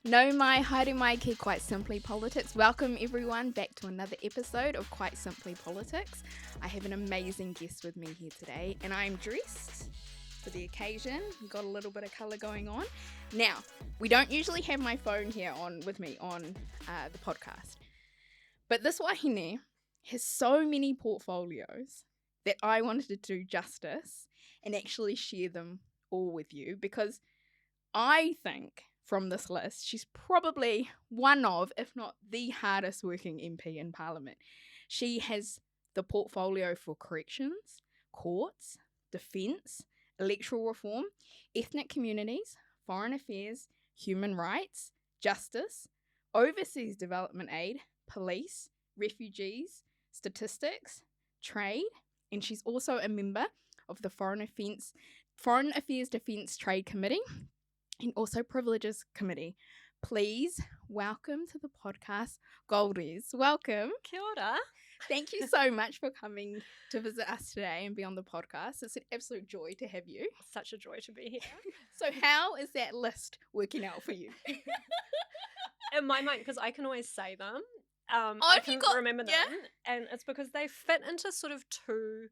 No mai, haere mai ki Quite Simply Politics. Welcome everyone back to another episode of Quite Simply Politics. I have an amazing guest with me here today and I'm dressed for the occasion. Got a little bit of colour going on. Now, we don't usually have my phone here with me on the podcast, but this wahine has so many portfolios that I wanted to do justice and actually share them all with you, because I think from this list, she's probably one of, if not the hardest working MP in Parliament. She has the portfolio for corrections, courts, defence, electoral reform, ethnic communities, foreign affairs, human rights, justice, overseas development aid, police, refugees, statistics, trade, and she's also a member of the Foreign Affairs Defence Trade Committee and also Privileges Committee. Please welcome to the podcast, Golriz. Welcome. Kia ora. Thank you so much for coming to visit us today and be on the podcast. It's an absolute joy to have you. Such a joy to be here. So how is that list working out for you? In my mind, because I can always say them. Oh, I can remember them. Yeah? And it's because they fit into sort of two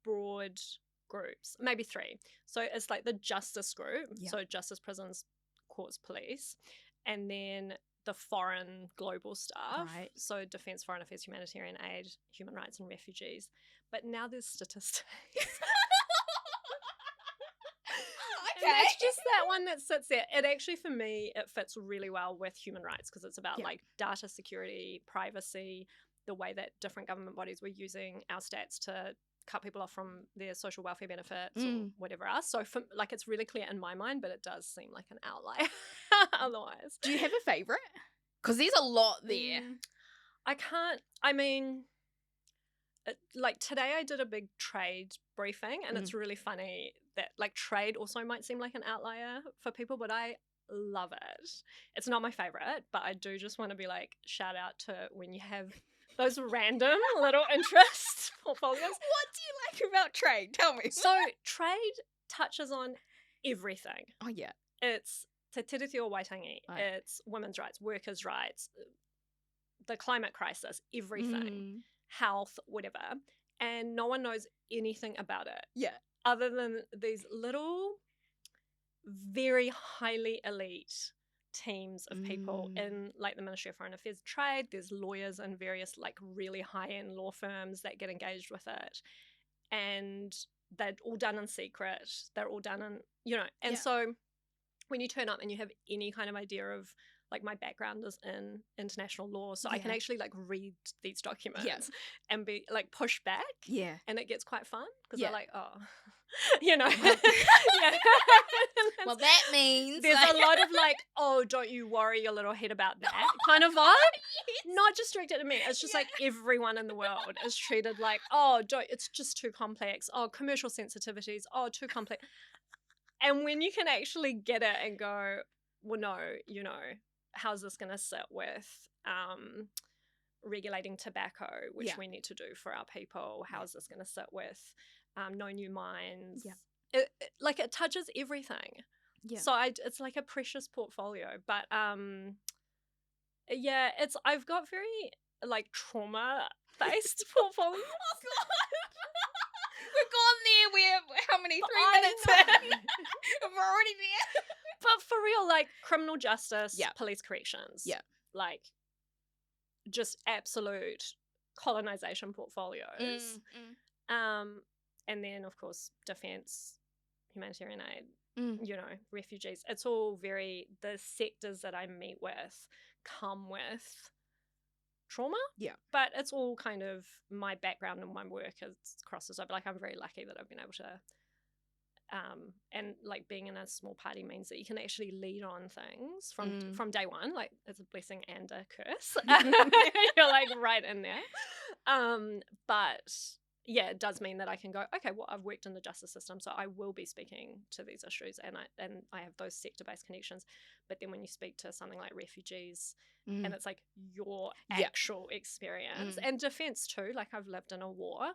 broad groups, maybe three. So it's like the justice group, so justice, prisons, courts, police, and then the foreign global stuff, right. So defence, foreign affairs, humanitarian aid, human rights and refugees. But now there's statistics. Okay. And that's just that one that sits there. It actually, for me, it fits really well with human rights because it's about like data security, privacy, the way that different government bodies were using our stats to cut people off from their social welfare benefits or whatever else. So for, like, it's really clear in my mind, but it does seem like an outlier otherwise. Do you have a favourite? Because there's a lot there. Like today I did a big trade briefing and it's really funny that like trade also might seem like an outlier for people, but I love it. It's not my favourite, but I do just want to be like, shout out to when you have those random little interest portfolios. What do you like about trade? Tell me. So trade touches on everything. Oh, yeah. It's Te Tiriti o Waitangi. Right. It's women's rights, workers' rights, the climate crisis, everything, health, whatever. And no one knows anything about it. Yeah. Other than these little, very highly elite teams of people in like the Ministry of Foreign Affairs, Trade. There's lawyers and various like really high-end law firms that get engaged with it, and they're all done in secret. They're all done in, and so when you turn up and you have any kind of idea of like my background is in international law, so I can actually like read these documents and be like push back, and it gets quite fun because they're like, oh, Well, that means there's a lot of like, oh, don't you worry your little head about that kind of vibe. Not just directed at me. It's just like everyone in the world is treated like, oh, it's just too complex. Oh, commercial sensitivities. Oh, too complex. And when you can actually get it and go, well, no, how's this going to sit with regulating tobacco, which we need to do for our people? How's this going to sit with no new mines? It touches everything. So it's like a precious portfolio. But I've got very like trauma-based portfolio. Oh, God. We've gone there. We're how many? 3 minutes in? We're already there. But for real, like criminal justice, police corrections, like just absolute colonization portfolios. And then, of course, defence, humanitarian aid, refugees. It's all the sectors that I meet with come with trauma. Yeah. But it's all kind of my background and my work crosses over. Like, I'm very lucky that I've been able to, and like being in a small party means that you can actually lead on things from day one. Like, it's a blessing and a curse. You're like right in there. But yeah, it does mean that I can go, okay, well, I've worked in the justice system, so I will be speaking to these issues, and I have those sector-based connections. But then when you speak to something like refugees, and it's like your actual experience, and defence too, like I've lived in a war,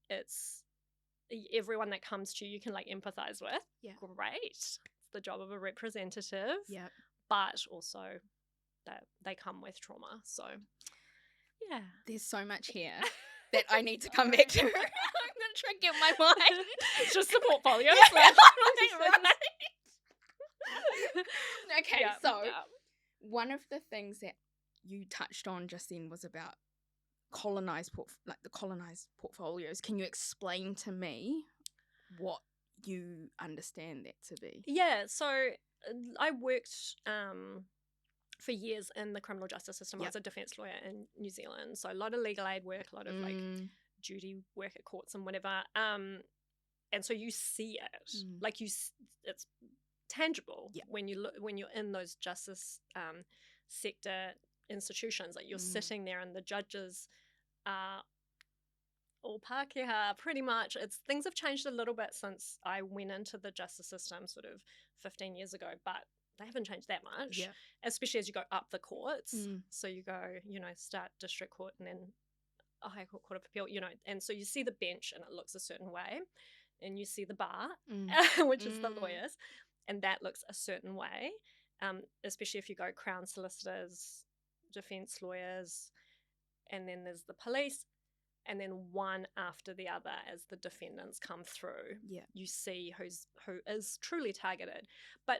it's everyone that comes to you can like empathise with. Yeah. Great. It's the job of a representative. Yeah. But also they come with trauma. So yeah, There's so much here that I need to come back to. I'm gonna try and get my mind. It's just the portfolio. Yeah. Okay, Yeah, so yeah. one of the things that you touched on just then was about the colonized portfolios. Can you explain to me what you understand that to be? Yeah, so I worked for years in the criminal justice system. I was a defence lawyer in New Zealand, so a lot of legal aid work, a lot of like duty work at courts and whatever. And so you see it, like it's tangible when you're in those justice sector institutions. Like you're sitting there, and the judges are all Pākehā, pretty much. Things have changed a little bit since I went into the justice system sort of 15 years ago, but they haven't changed that much, especially as you go up the courts. So you go, start district court and then a high court, court of appeal, and so you see the bench and it looks a certain way, and you see the bar, which is the lawyers, and that looks a certain way, especially if you go Crown solicitors, defence lawyers, and then there's the police. And then one after the other, as the defendants come through, you see who is truly targeted. But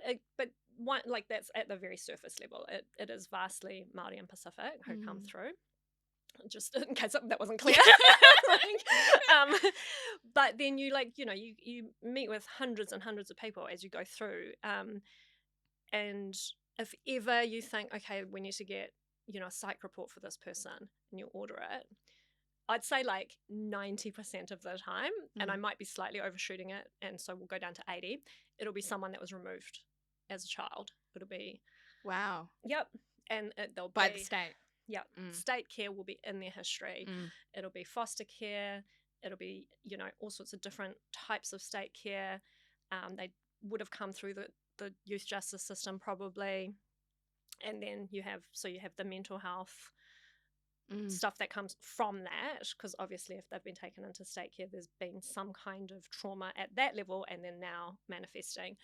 one, like, that's at the very surface level. It is vastly Māori and Pacific who come through. Just in case that wasn't clear. But then you meet with hundreds and hundreds of people as you go through. And if ever you think, okay, we need to get a psych report for this person, and you order it, I'd say like 90% of the time, and I might be slightly overshooting it, and so we'll go down to 80, it'll be someone that was removed as a child. It'll be... Wow. Yep. And they'll by be... the state. Yep. State care will be in their history. It'll be foster care. It'll be, all sorts of different types of state care. They would have come through the youth justice system probably. And then you have the mental health stuff that comes from that, because obviously if they've been taken into state care, there's been some kind of trauma at that level, and then now manifesting.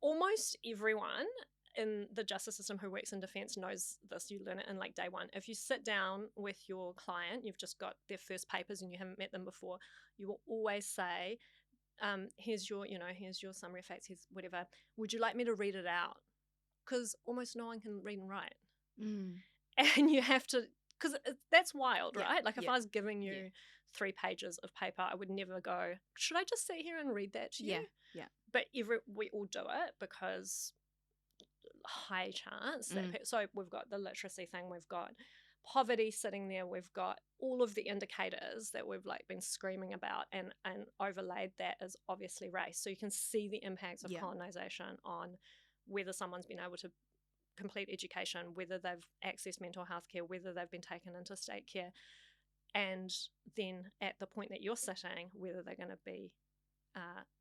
Almost everyone in the justice system who works in defence knows this. You learn it in like day one. If you sit down with your client, you've just got their first papers and you haven't met them before, you will always say, here's your summary of facts, here's whatever, would you like me to read it out? Because almost no one can read and write. And you have to, because that's wild, right? Like if I was giving you 3 pages of paper, I would never go, should I just sit here and read that to you? Yeah. But we all do it because high chance that so we've got the literacy thing, we've got poverty sitting there, we've got all of the indicators that we've like been screaming about, and overlaid that is obviously race. So you can see the impacts of colonization on whether someone's been able to complete education, whether they've accessed mental health care, whether they've been taken into state care, and then at the point that you're sitting, whether they're going to be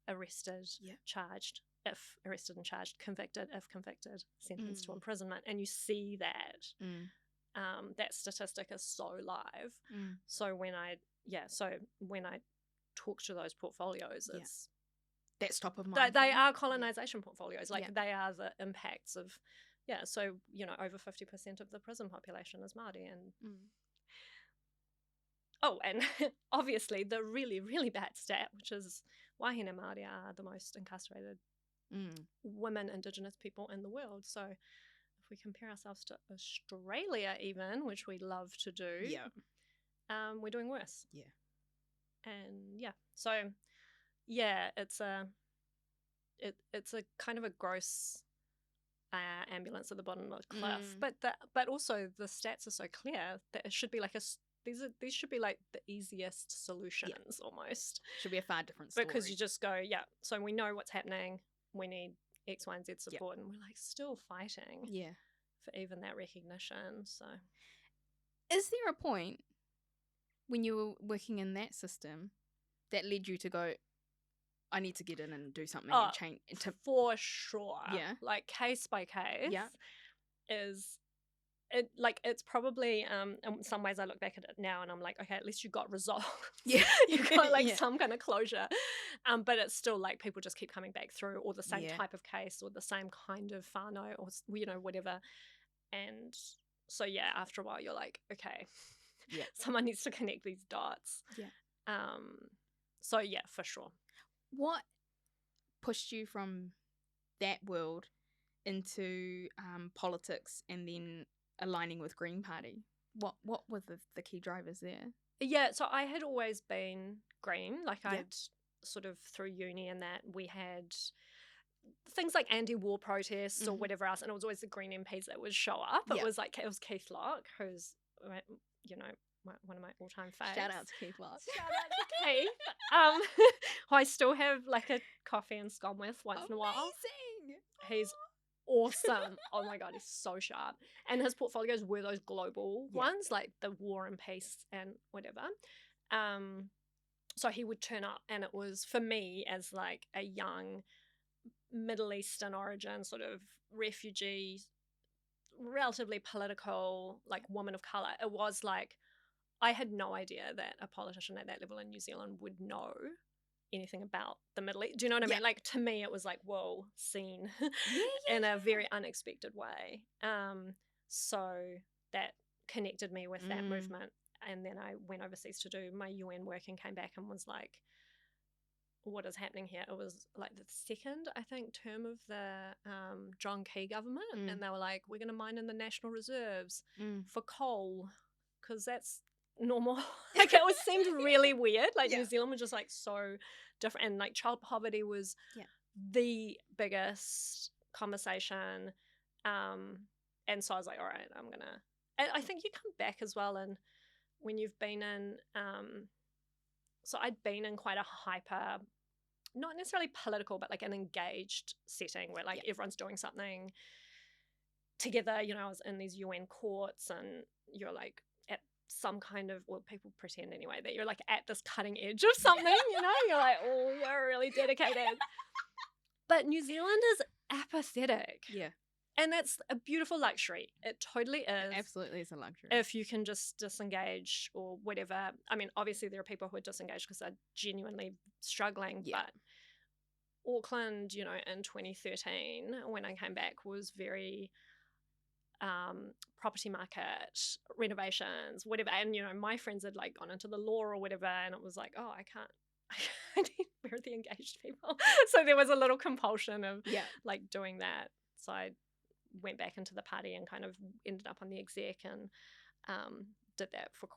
arrested, charged, if arrested and charged, convicted, if convicted, sentenced to imprisonment. And you see that that statistic is so live. So when I talk to those portfolios, it's that's top of mind. They are colonization portfolios. Like they are the impacts of so over 50% of the prison population is Māori, and and obviously the really, really bad stat, which is wahine Māori are the most incarcerated women, Indigenous people in the world. So if we compare ourselves to Australia even, which we love to do, we're doing worse. And so it's a kind of a gross ambulance at the bottom of the cliff, but also the stats are so clear that it should be like these should be like the easiest solutions almost. Should be a far different story. Because you just go, so we know what's happening, we need X, Y, and Z support, and we're like still fighting for even that recognition. So is there a point when you were working in that system that led you to go, I need to get in and do something and change? For sure. Like case by case is it, like it's probably in some ways I look back at it now and I'm like, okay, at least you got resolved. You got like some kind of closure. But it's still like people just keep coming back through, or the same type of case, or the same kind of whānau, or whatever. And so, yeah, after a while, you're like, okay, Yeah. someone needs to connect these dots. Yeah. So, yeah, for sure. What pushed you from that world into politics and then aligning with Green Party? What were the key drivers there? Yeah, so I had always been green. Like, Yeah. I'd sort of through uni and that, we had things like anti-war protests or whatever else, and it was always the Green MPs that would show up. Yeah. It was Keith Locke, who's, you know, one of my all-time faves. Shout out to Keith Locke. Shout out to Keith. Who I still have like a coffee and scone with once in a while. Amazing. He's awesome. Oh my god, he's so sharp. And his portfolios were those global ones, like the war and peace and whatever. So he would turn up, and it was, for me, as like a young Middle Eastern origin sort of refugee, relatively political, like woman of colour, it was like, I had no idea that a politician at that level in New Zealand would know anything about the Middle East. Do you know what I mean? Like, to me, it was like, whoa, seen in a very unexpected way. So that connected me with that movement. And then I went overseas to do my UN work and came back and was like, what is happening here? It was like the second, I think, term of the John Key government. And they were like, we're going to mine in the national reserves for coal, because that's normal. Like, it was seemed really weird. Like, New Zealand was just like so different, and like child poverty was the biggest conversation. And so I was like, all right, I'm gonna. And I think you come back as well, and when you've been in, so I'd been in quite a hyper, not necessarily political, but like an engaged setting where like everyone's doing something together. You know, I was in these UN courts, and you're like at some kind of, well, people pretend anyway, that you're like at this cutting edge of something, you know, you're like, oh, you're really dedicated. But New Zealand is apathetic. Yeah. And that's a beautiful luxury. It totally is. Absolutely, it's a luxury. If you can just disengage or whatever. I mean, obviously there are people who are disengaged because they're genuinely struggling. But Auckland, you know, in 2013, when I came back, was very property market, renovations, whatever. And, you know, my friends had like gone into the law or whatever. And it was like, oh, I need, we're the engaged people. So there was a little compulsion of like doing that. So I went back into the party and kind of ended up on the exec, and did that for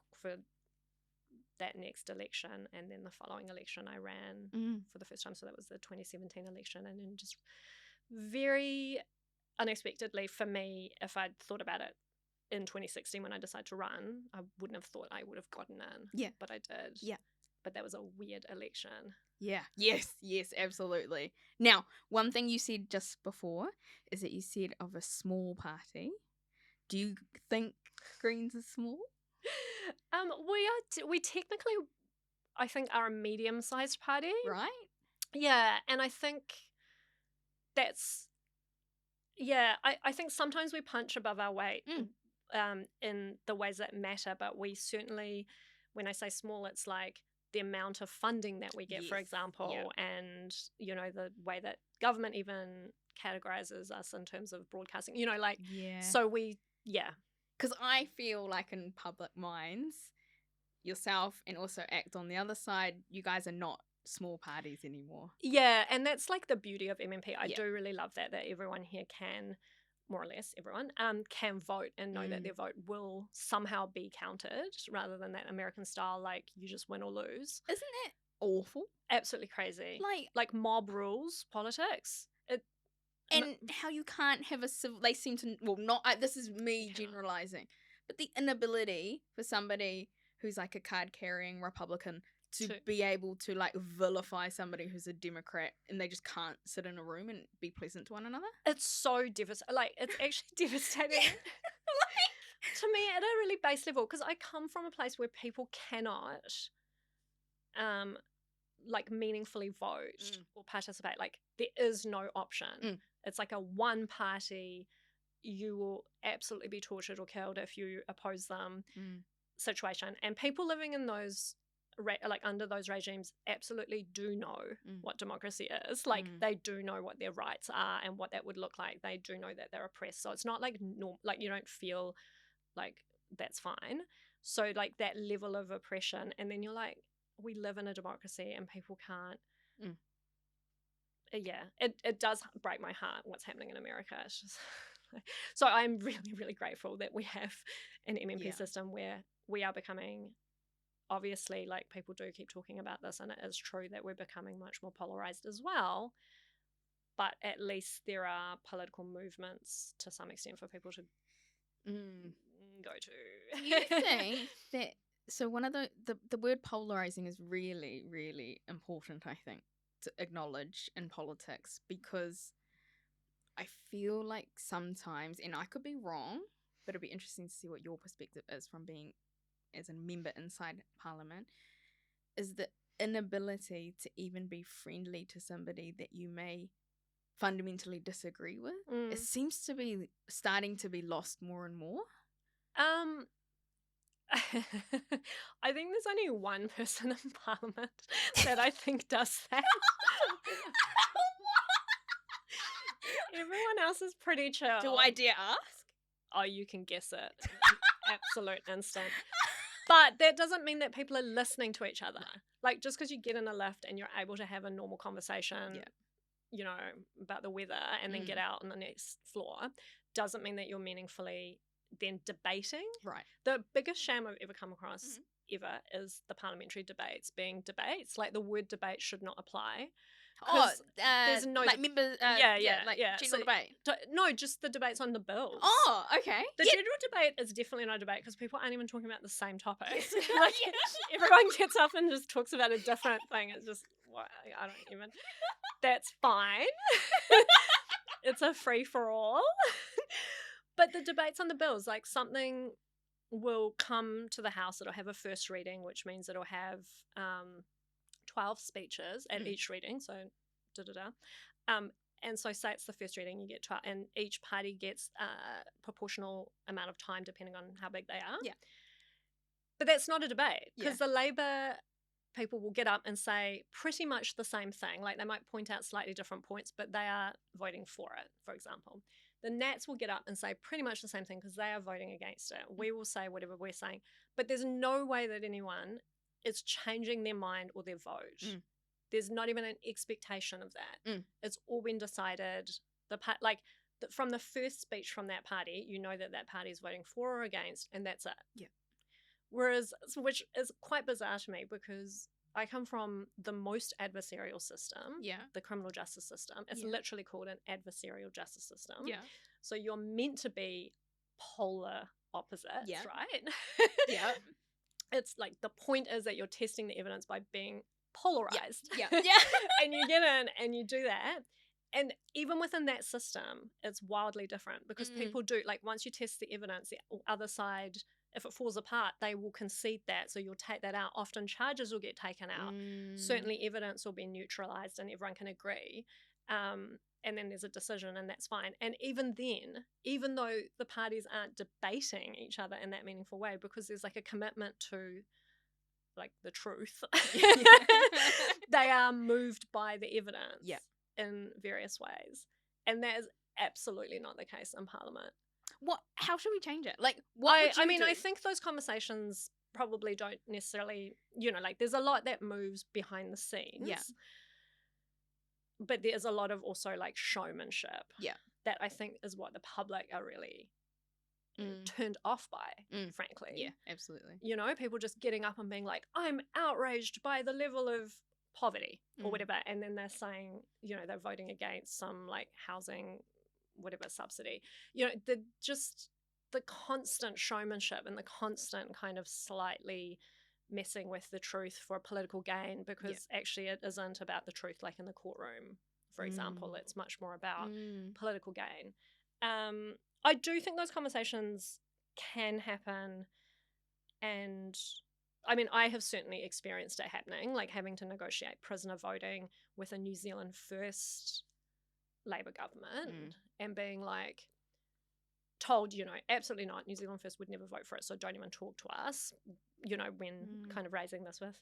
that next election. And then the following election I ran for the first time. So that was the 2017 election. And then just very unexpectedly for me, if I'd thought about it in 2016 when I decided to run, I wouldn't have thought I would have gotten in. Yeah. But I did. Yeah. But that was a weird election. Yeah. Yes, absolutely. Now, one thing you said just before is that you said of a small party. Do you think Greens is small? We technically, I think, are a medium-sized party. Right? Yeah, and I think that's, I think sometimes we punch above our weight in the ways that matter, but we certainly, when I say small, it's like the amount of funding that we get, for example, and, you know, the way that government even categorizes us in terms of broadcasting, you know, like, so we, because I feel like in public minds, yourself and also ACT on the other side, you guys are not small parties anymore. Yeah, and that's like the beauty of MMP. I do really love that everyone here can, more or less everyone, can vote and know that their vote will somehow be counted, rather than that American style, like, you just win or lose. Isn't that awful? Absolutely crazy. Like mob rules politics. And how you can't have a civil, they seem to, well, not, this is me generalizing, but the inability for somebody who's like a card-carrying Republican to be able to like vilify somebody who's a Democrat, and they just can't sit in a room and be pleasant to one another. It's so devastating. Like, it's actually devastating. To me, at a really base level, because I come from a place where people cannot like meaningfully vote or participate. Like, there is no option. It's like a one party, you will absolutely be tortured or killed if you oppose them situation. And people living in those like under those regimes absolutely do know Mm. what democracy is. Like Mm. they do know what their rights are and what that would look like. They do know that they're oppressed. So it's not like like you don't feel like that's fine. So like that level of oppression, and then you're like, we live in a democracy and people can't. Mm. Yeah, it does break my heart what's happening in America. It's just so I'm really, really grateful that we have an MMP Yeah. system where we are becoming, obviously, like people do keep talking about this, and it is true that we're becoming much more polarized as well. But at least there are political movements to some extent for people to go to. Do you think that, so one of the word polarizing is really, really important, I think, to acknowledge in politics, because I feel like sometimes, and I could be wrong, but it'd be interesting to see what your perspective is from being as a member inside Parliament, is the inability to even be friendly to somebody that you may fundamentally disagree with. It seems to be starting to be lost more and more. I think there's only one person in Parliament that I think does that. Everyone else is pretty chill. Do I dare ask? Oh, you can guess it. Absolute instant. But that doesn't mean that people are listening to each other. No. Like, just because you get in a lift and you're able to have a normal conversation, you know, about the weather and then get out on the next floor, doesn't mean that you're meaningfully then debating. Right. The biggest shame I've ever come across ever is the parliamentary debates being debates. Like, the word debate should not apply. Oh, there's no like members, general debate. No, just the debates on the bills. Oh, okay. The general debate is definitely not a debate because people aren't even talking about the same topic. Like, everyone gets up and just talks about a different thing. It's just, I don't even. That's fine. It's a free for all. But the debates on the bills, like something will come to the House. It'll have a first reading, which means it'll have 12 speeches at each reading, so and so say it's the first reading, you get 12, and each party gets a proportional amount of time depending on how big they are. Yeah. But that's not a debate, because the Labour people will get up and say pretty much the same thing. Like, they might point out slightly different points, but they are voting for it, for example. The Nats will get up and say pretty much the same thing because they are voting against it. We will say whatever we're saying, but there's no way that anyone is changing their mind or their vote. There's not even an expectation of that. It's all been decided. From the first speech from that party, you know that party is voting for or against, and that's it. Yeah. Whereas, which is quite bizarre to me, because I come from the most adversarial system, the criminal justice system. It's literally called an adversarial justice system. Yeah. So you're meant to be polar opposites, right? Yeah. It's like, the point is that you're testing the evidence by being polarized. Yeah. And you get in and you do that. And even within that system, it's wildly different, because people do, like, once you test the evidence, the other side, if it falls apart, they will concede that. So you'll take that out. Often charges will get taken out. Certainly evidence will be neutralized and everyone can agree. And then there's a decision, and that's fine. And even then, even though the parties aren't debating each other in that meaningful way, because there's like a commitment to, like, the truth, they are moved by the evidence in various ways. And that is absolutely not the case in Parliament. How should we change it? Like, what would you do? I think those conversations probably don't necessarily, like, there's a lot that moves behind the scenes. Yeah. But there's a lot of also, like, showmanship. Yeah. That I think is what the public are really turned off by, frankly. Yeah, absolutely. People just getting up and being like, I'm outraged by the level of poverty or whatever. And then they're saying, they're voting against some, like, housing, whatever subsidy. The constant showmanship and the constant kind of slightly messing with the truth for political gain, because actually it isn't about the truth, like in the courtroom, for example. It's much more about political gain. I do think those conversations can happen, and I mean, I have certainly experienced it happening, like having to negotiate prisoner voting with a New Zealand First Labour government and being like told, absolutely not, New Zealand First would never vote for it, so don't even talk to us, when kind of raising this with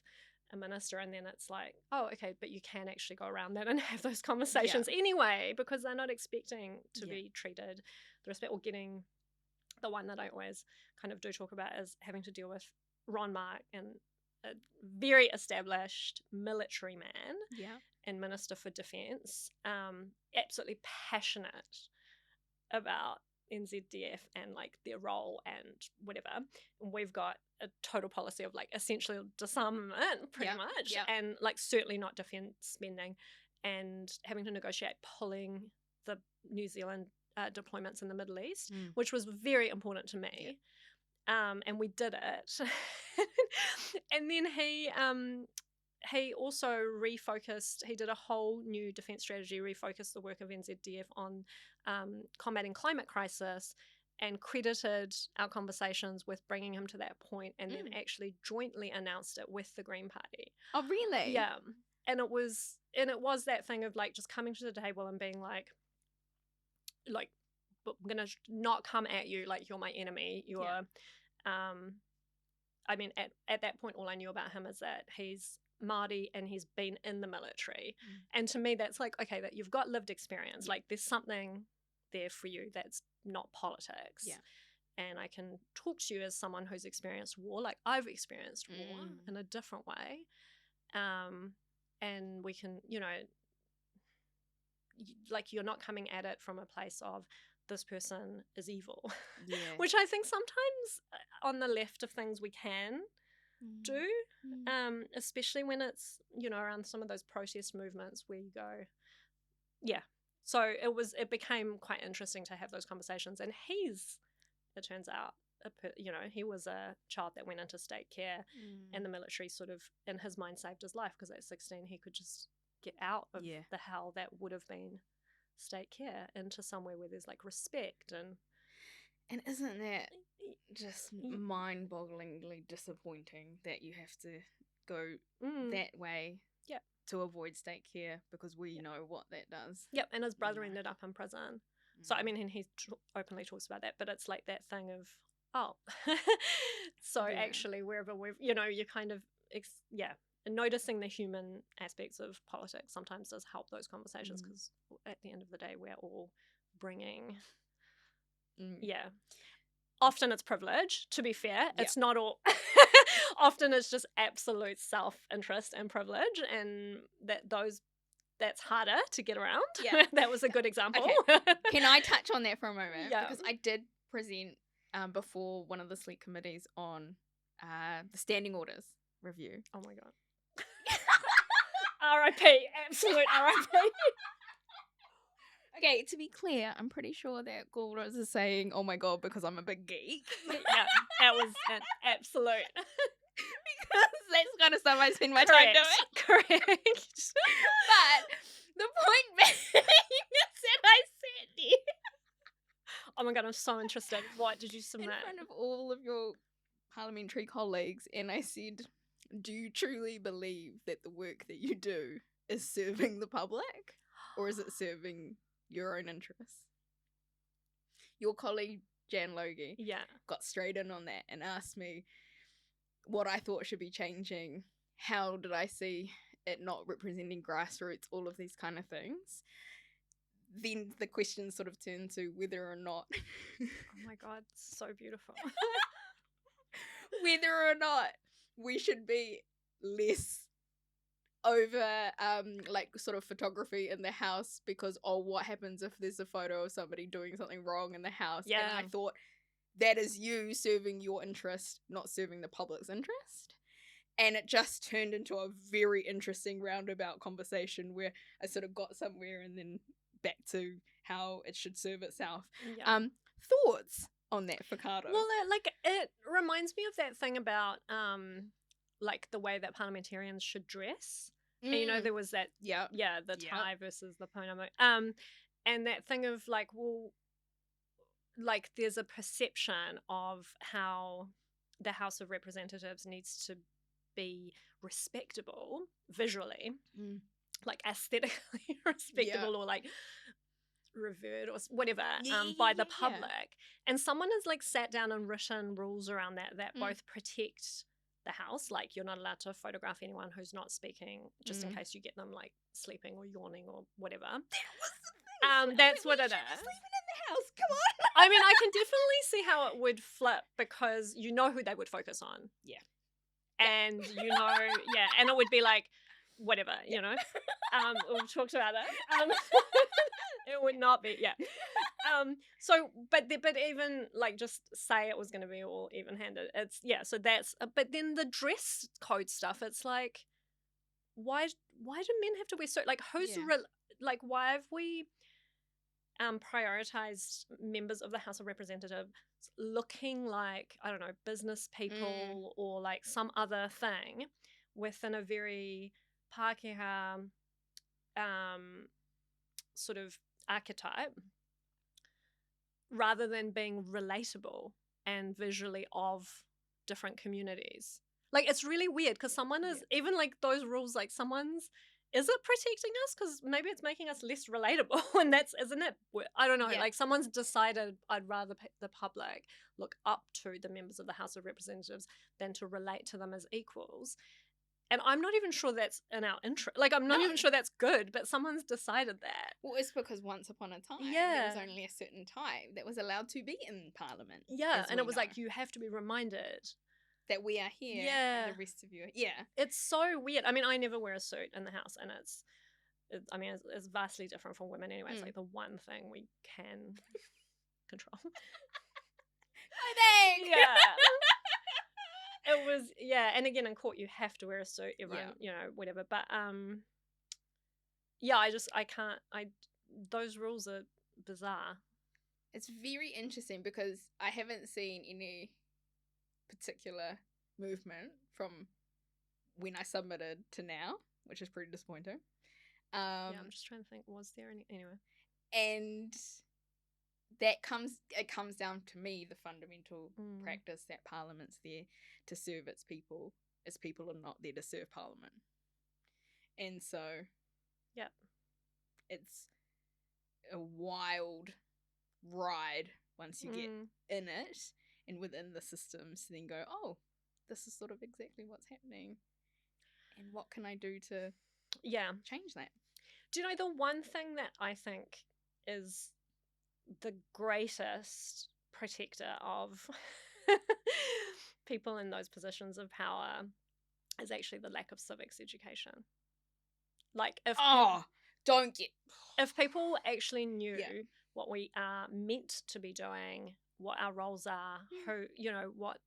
a minister, and then it's like, oh, okay, but you can actually go around that and have those conversations anyway, because they're not expecting to be treated the respect, or getting the one that I always kind of do talk about is having to deal with Ron Mark, and a very established military man and Minister for Defence, absolutely passionate about NZDF and like their role and whatever. And we've got a total policy of like essentially disarmament pretty much, and like certainly not defence spending, and having to negotiate pulling the New Zealand deployments in the Middle East, which was very important to me. And we did it. And then he also refocused, he did a whole new defence strategy, refocused the work of NZDF on combating climate crisis, and credited our conversations with bringing him to that point, and then actually jointly announced it with the Green Party. Oh, really? Yeah. And it was that thing of like just coming to the table and being like, but I'm gonna not come at you like you're my enemy. You're I mean, at that point, all I knew about him is that he's Māori and he's been in the military. And to me, that's like, okay, that you've got lived experience. Like there's something there for you that's not politics. Yeah. And I can talk to you as someone who's experienced war. Like I've experienced war in a different way. And we can, you know, like you're not coming at it from a place of this person is evil, which I think sometimes on the left of things we can do, especially when it's, you know, around some of those protest movements where you go, so it became quite interesting to have those conversations. And it turns out, you know, he was a child that went into state care, and the military sort of, in his mind, saved his life, because at 16 he could just get out of the hell that would have been state care into somewhere where there's like respect. And isn't that just mind-bogglingly disappointing that you have to go that way to avoid state care, because we know what that does. And his brother ended up in prison. So I mean, and he openly talks about that, but it's like that thing of actually wherever we've, you know, you kind of noticing the human aspects of politics sometimes does help those conversations, because at the end of the day we're all bringing often it's privilege, to be fair. It's not all often it's just absolute self-interest and privilege, and that's harder to get around. That was a good example. Okay. Can I touch on that for a moment? Because I did present before one of the select committees on the standing orders review. Oh my god. R.I.P. Absolute R.I.P. Okay, to be clear, I'm pretty sure that Golriz is saying, oh my god, because I'm a big geek. That was an absolute. Because that's the kind of stuff I spend my time doing. Correct. But the point being is that I said there. Oh my god, I'm so interested. What did you submit? In front of all of your parliamentary colleagues, and I said, do you truly believe that the work that you do is serving the public, or is it serving your own interests? Your colleague Jan Logie got straight in on that and asked me what I thought should be changing, how did I see it not representing grassroots, all of these kind of things. Then the question sort of turned to whether or not oh my god, so beautiful. Whether or not we should be less over like sort of photography in the house, because what happens if there's a photo of somebody doing something wrong in the house? And I thought, that is you serving your interest, not serving the public's interest. And it just turned into a very interesting roundabout conversation where I sort of got somewhere and then back to how it should serve itself. Thoughts on that, Fakato? Well, it reminds me of that thing about like the way that parliamentarians should dress. And, you know, there was that the tie versus the punama. And that thing of like, well, like there's a perception of how the House of Representatives needs to be respectable visually, like aesthetically respectable, or like revered or whatever by the public. And someone has like sat down and written rules around that both protect the house. Like, you're not allowed to photograph anyone who's not speaking, just in case you get them like sleeping or yawning or whatever. That was the thing. That's what it is. Sleeping in the house. Come on. I mean, I can definitely see how it would flip, because you know who they would focus on. Yeah. And you know, yeah, and it would be like, whatever, you know. We've talked about it. It would not be, yeah. So, but even like, just say it was going to be all even-handed. It's, yeah. So that's, but then the dress code stuff. It's like, why do men have to wear so? Like, like, why have we prioritized members of the House of Representatives looking like, I don't know, business people or like some other thing within a very Pākehā sort of archetype, rather than being relatable and visually of different communities? Like, it's really weird, because someone is, even like those rules, like someone's, is it protecting us? Because maybe it's making us less relatable, and that's, isn't it? I don't know. Yeah. Like, someone's decided, I'd rather the public look up to the members of the House of Representatives than to relate to them as equals. And I'm not even sure that's in our interest. Like, I'm not even sure that's good, but someone's decided that. Well, it's because once upon a time, there was only a certain type that was allowed to be in Parliament. Yeah, and it was like, you have to be reminded that we are here. Yeah. And the rest of you. Yeah. It's so weird. I mean, I never wear a suit in the house, and it's vastly different from women anyway. It's like the one thing we can control. I think. Yeah. It was, yeah. And again, in court, you have to wear a suit, everyone, you know, whatever. But, yeah, I can't, those rules are bizarre. It's very interesting, because I haven't seen any particular movement from when I submitted to now, which is pretty disappointing. Yeah, I'm just trying to think, was there any, anyway. And it comes down to me, the fundamental practice that Parliament's there to serve its people are not there to serve Parliament. And so it's a wild ride once you get in it and within the systems, to then go, oh, this is sort of exactly what's happening, and what can I do to change that? Do you know, the one thing that I think is the greatest protector of people in those positions of power is actually the lack of civics education. Like, if if people actually knew what we are meant to be doing, what our roles are, who, you know, what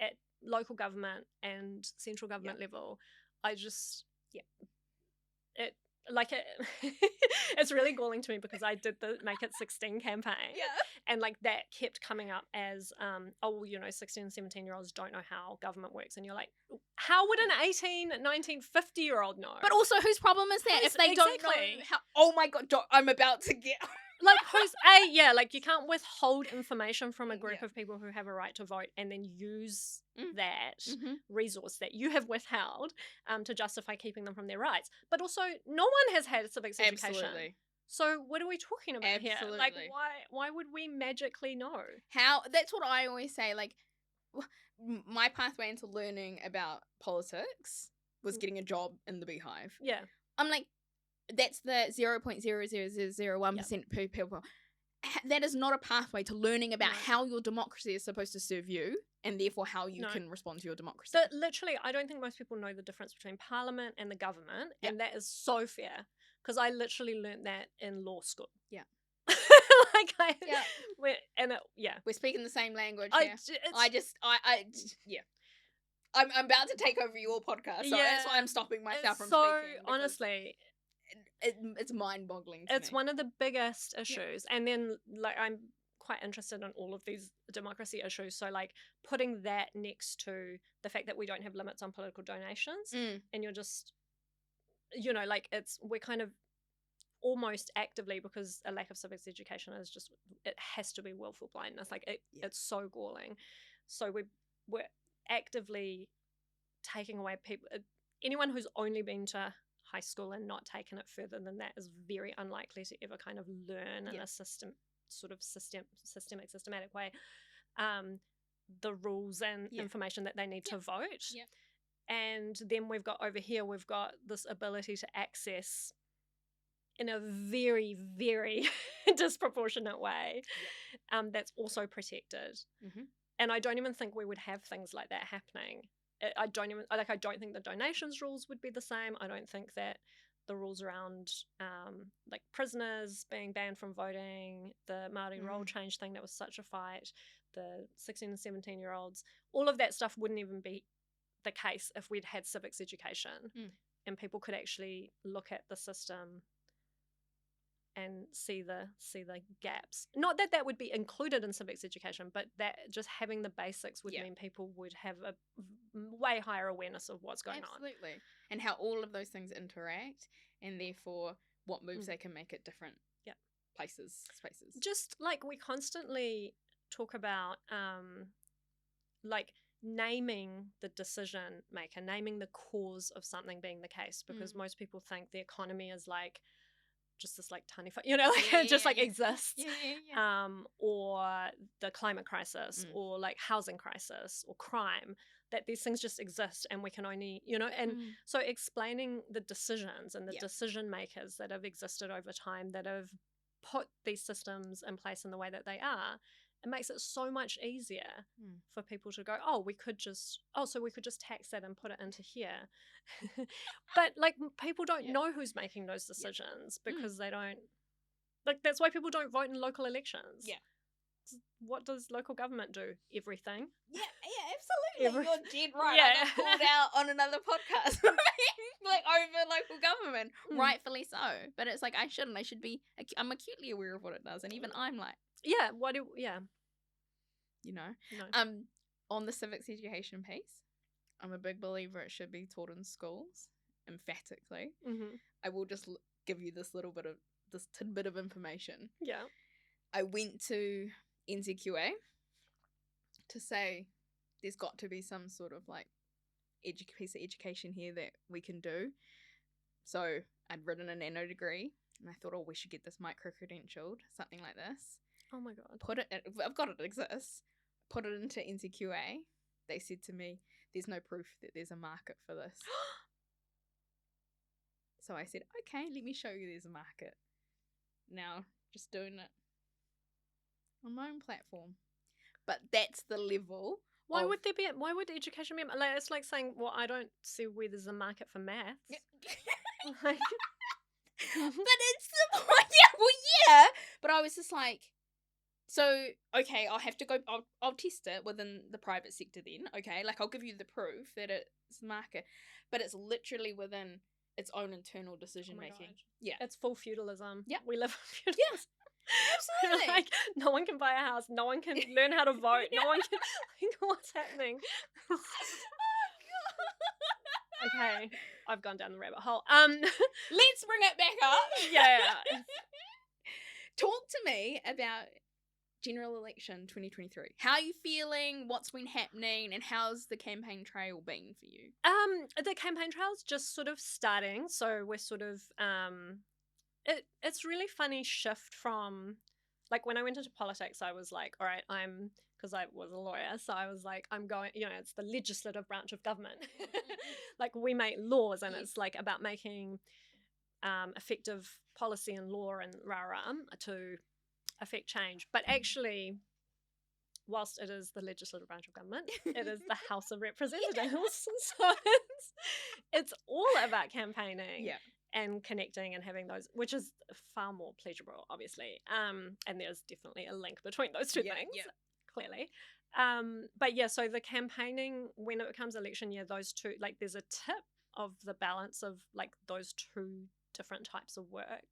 at local government and central government level, I just it like it it's really galling to me, because I did the Make It 16 campaign, and like that kept coming up as oh, well, you know, 16 and 17-year-olds don't know how government works, and you're like, how would an 18, 19, 50-year-old know? But also, whose problem is that if they don't know how? Oh my god, I'm about to get like, like, you can't withhold information from a group of people who have a right to vote and then use that resource that you have withheld to justify keeping them from their rights. But also, no one has had civics education. Absolutely. So what are we talking about here? Like, Absolutely. why would we magically know? How? That's what I always say. Like, my pathway into learning about politics was getting a job in the Beehive. Yeah. I'm like, that's the 0.00001% per people. That is not a pathway to learning about how your democracy is supposed to serve you, and therefore how you can respond to your democracy. But literally, I don't think most people know the difference between Parliament and the government, and that is so fair, because I literally learned that in law school. Yeah. We're speaking the same language. Yeah. I'm about to take over your podcast, so that's why I'm stopping myself from speaking. Honestly, it's mind-boggling. It's one of the biggest issues, and then like, I'm quite interested in all of these democracy issues. So like, putting that next to the fact that we don't have limits on political donations, and you're just, you know, like, we're kind of almost actively, because a lack of civics education is just, it has to be willful blindness. Like, it's so galling. So we're actively taking away people. Anyone who's only been to high school and not taken it further than that is very unlikely to ever kind of learn in a systematic way. the rules and information that they need to vote. Yeah. And then we've got this ability to access in a very, very disproportionate way. That's also protected. Mm-hmm. And I don't even think we would have things like that happening. I don't think the donations rules would be the same. I don't think that the rules around like prisoners being banned from voting, the Māori role change thing that was such a fight, the 16 and 17-year-olds, all of that stuff wouldn't even be the case if we'd had civics education and people could actually look at the system and see the gaps. Not that that would be included in civics education, but that just having the basics would mean people would have a way higher awareness of what's going on. Absolutely. And how all of those things interact, and therefore what moves they can make at different places, spaces. Just like we constantly talk about like naming the decision maker, naming the cause of something being the case, because most people think the economy is like just this like tiny, it just like exists, or the climate crisis, or like housing crisis, or crime, that these things just exist and we can only, and so explaining the decisions and the decision makers that have existed over time that have put these systems in place in the way that they are, it makes it so much easier for people to go, so we could just tax that and put it into here. But like people don't know who's making those decisions because they don't, like, that's why people don't vote in local elections. Yeah. What does local government do? Everything. Yeah, absolutely. You're dead right. I got called out on another podcast like over local government, rightfully so. But it's like I should be. I'm acutely aware of what it does, and even I'm like, no. On the civics education piece, I'm a big believer it should be taught in schools, emphatically. I will just give you this tidbit of information. Yeah. I went to NZQA to say there's got to be some sort of like piece of education here that we can do. So I'd written a nano degree and I thought, we should get this micro-credentialed, something like this. Oh my God. I've got it exists. Put it into NZQA. They said to me, there's no proof that there's a market for this. So I said, okay, let me show you there's a market. Now, just doing it on my own platform. But that's the level. Why would education be? Like, it's like saying, I don't see where there's a market for maths. Like, but it's the point. Yeah. But I was just like, so, okay, I'll have to go, I'll test it within the private sector then, okay? Like, I'll give you the proof that it's a market, but it's literally within its own internal decision-making. Yeah. It's full feudalism. Yeah. We live in feudalism. Yeah. Absolutely. Like, no one can buy a house, no one can learn how to vote, no one can, like, what's happening? Oh, God. Okay, I've gone down the rabbit hole. Let's bring it back up. Yeah. Talk to me about General Election 2023. How are you feeling? What's been happening? And how's the campaign trail been for you? The campaign trail's just sort of starting. So we're sort of, it's really funny shift from, like, when I went into politics, I was like, all right, because I was a lawyer, so I was like, I'm going, it's the legislative branch of government. Like, we make laws, and it's like about making effective policy and law and rah-rah to affect change. But actually, whilst it is the legislative branch of government, it is the House of Representatives. So it's all about campaigning and connecting and having those, which is far more pleasurable, obviously. And there's definitely a link between those two things, clearly. But yeah, so the campaigning, when it becomes election year, those two, like, there's a tip of the balance of like those two different types of work.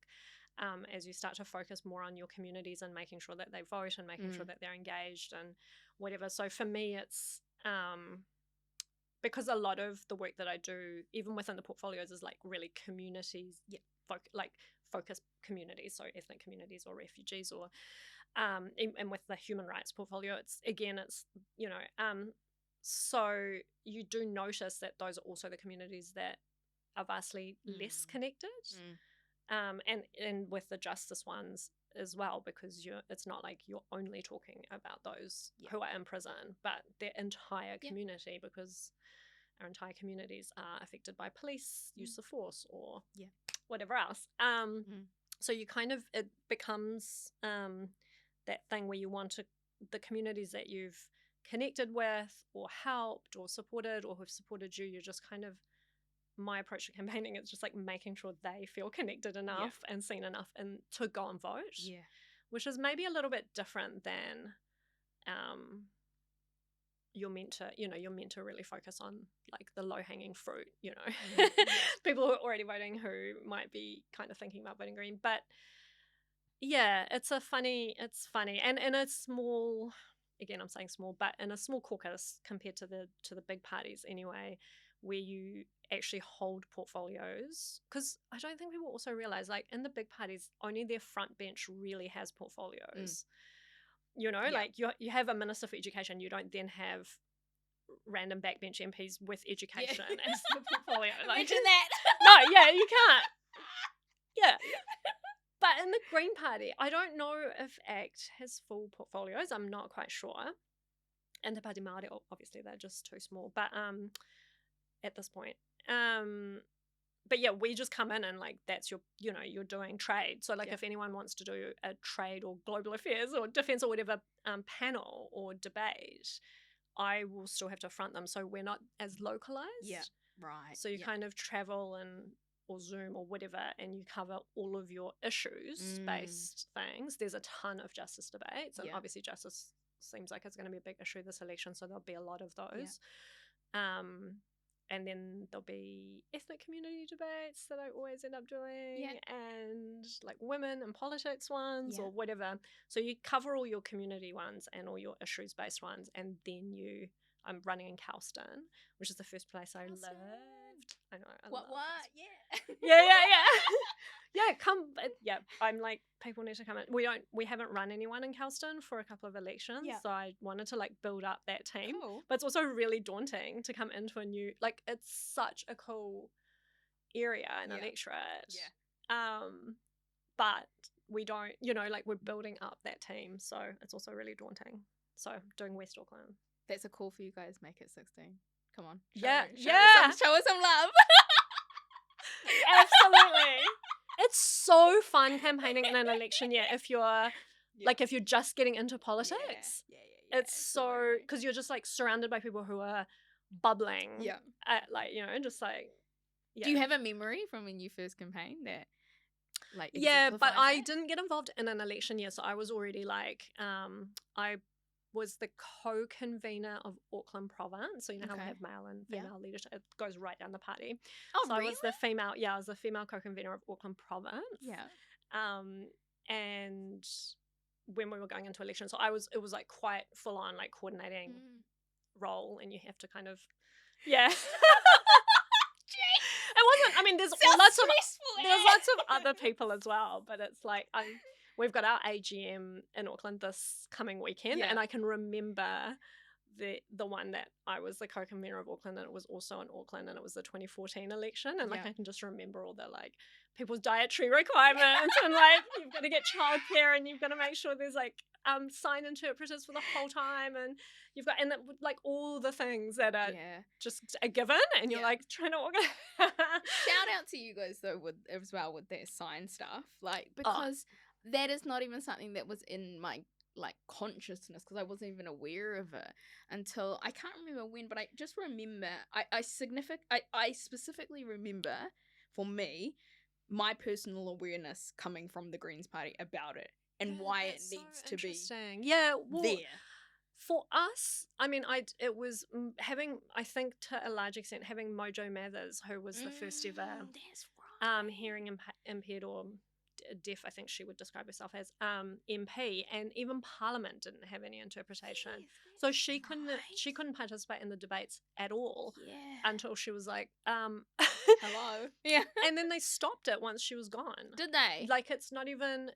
As you start to focus more on your communities and making sure that they vote and making sure that they're engaged and whatever. So for me, it's because a lot of the work that I do, even within the portfolios, is like really communities, focus communities, so ethnic communities or refugees, or and with the human rights portfolio, it's so you do notice that those are also the communities that are vastly less connected. And with the justice ones as well, because it's not like you're only talking about those who are in prison, but their entire community, because our entire communities are affected by police use of force or whatever else. So you kind of, it becomes that thing where you want to, the communities that you've connected with or helped or supported or who've supported you, you're just kind of, my approach to campaigning is just like making sure they feel connected enough and seen enough and to go and vote, which is maybe a little bit different than you're meant to really focus on like the low-hanging fruit, people who are already voting who might be kind of thinking about voting green. But yeah, it's funny and in a small, again I'm saying small, but in a small caucus compared to the big parties anyway, where you actually hold portfolios, because I don't think people also realize, like, in the big parties only their front bench really has portfolios. Like you have a minister for education, you don't then have random backbench MPs with education as the portfolio. Like, imagine that. No, you can't. But in the Green Party, I don't know if ACT has full portfolios. I'm not quite sure. And the Party Māori, obviously, they're just too small. But at this point, but yeah, we just come in and like that's your, you're doing trade. So like if anyone wants to do a trade or global affairs or defense or whatever panel or debate, I will still have to front them. So we're not as localized. Yeah, right. So you kind of travel or Zoom or whatever, and you cover all of your issues-based things. There's a ton of justice debates, and obviously justice seems like it's going to be a big issue this election, so there'll be a lot of those. And then there'll be ethnic community debates that I always end up doing, and like women and politics ones or whatever. So you cover all your community ones and all your issues-based ones, and then I'm running in Kelston, which is the first place I lived. I know. What? Yeah, come. Yeah, I'm like, people need to come in. We haven't run anyone in Kelston for a couple of elections, so I wanted to like build up that team. Cool. But it's also really daunting to come into a new, like, it's such a cool area and electorate. But we don't, like, we're building up that team, so it's also really daunting. So doing West Auckland. That's a call for you guys. Make it 16. Come on. Show us some love. Absolutely. It's so fun campaigning in an election year if you're like, if you're just getting into politics. It's so, because you're just like surrounded by people who are bubbling. Like, just like. Do you have a memory from when you first campaigned that? Like, but I didn't get involved in an election year, so I was already like, I was the co-convener of Auckland Province. So how we have male and female leadership. It goes right down the party. Oh, so really? I was the female co-convener of Auckland Province. And when we were going into elections, so it was like quite full on, like, coordinating role, and you have to kind of It wasn't, I mean, there's lots of other people as well, but it's like we've got our AGM in Auckland this coming weekend, and I can remember the one that I was the co-convener of Auckland, and it was also in Auckland, and it was the 2014 election, and like I can just remember all the like people's dietary requirements and like you've got to get childcare and you've got to make sure there's like sign interpreters for the whole time, and you've got like all the things that are just a given, and you're like trying to organize. Shout out to you guys though with their sign stuff, like, because that is not even something that was in my like consciousness, because I wasn't even aware of it until I can't remember when, but I just remember I specifically remember, for me, my personal awareness coming from the Greens Party about it and why it needs to be there. For us, I mean, it was having, I think to a large extent, having Mojo Mathers, who was the first ever hearing impaired or deaf, I think she would describe herself as, MP, and even Parliament didn't have any interpretation. So she couldn't participate in the debates at all until she was like, hello. And then they stopped it once she was gone. Did they? Like, it's not even,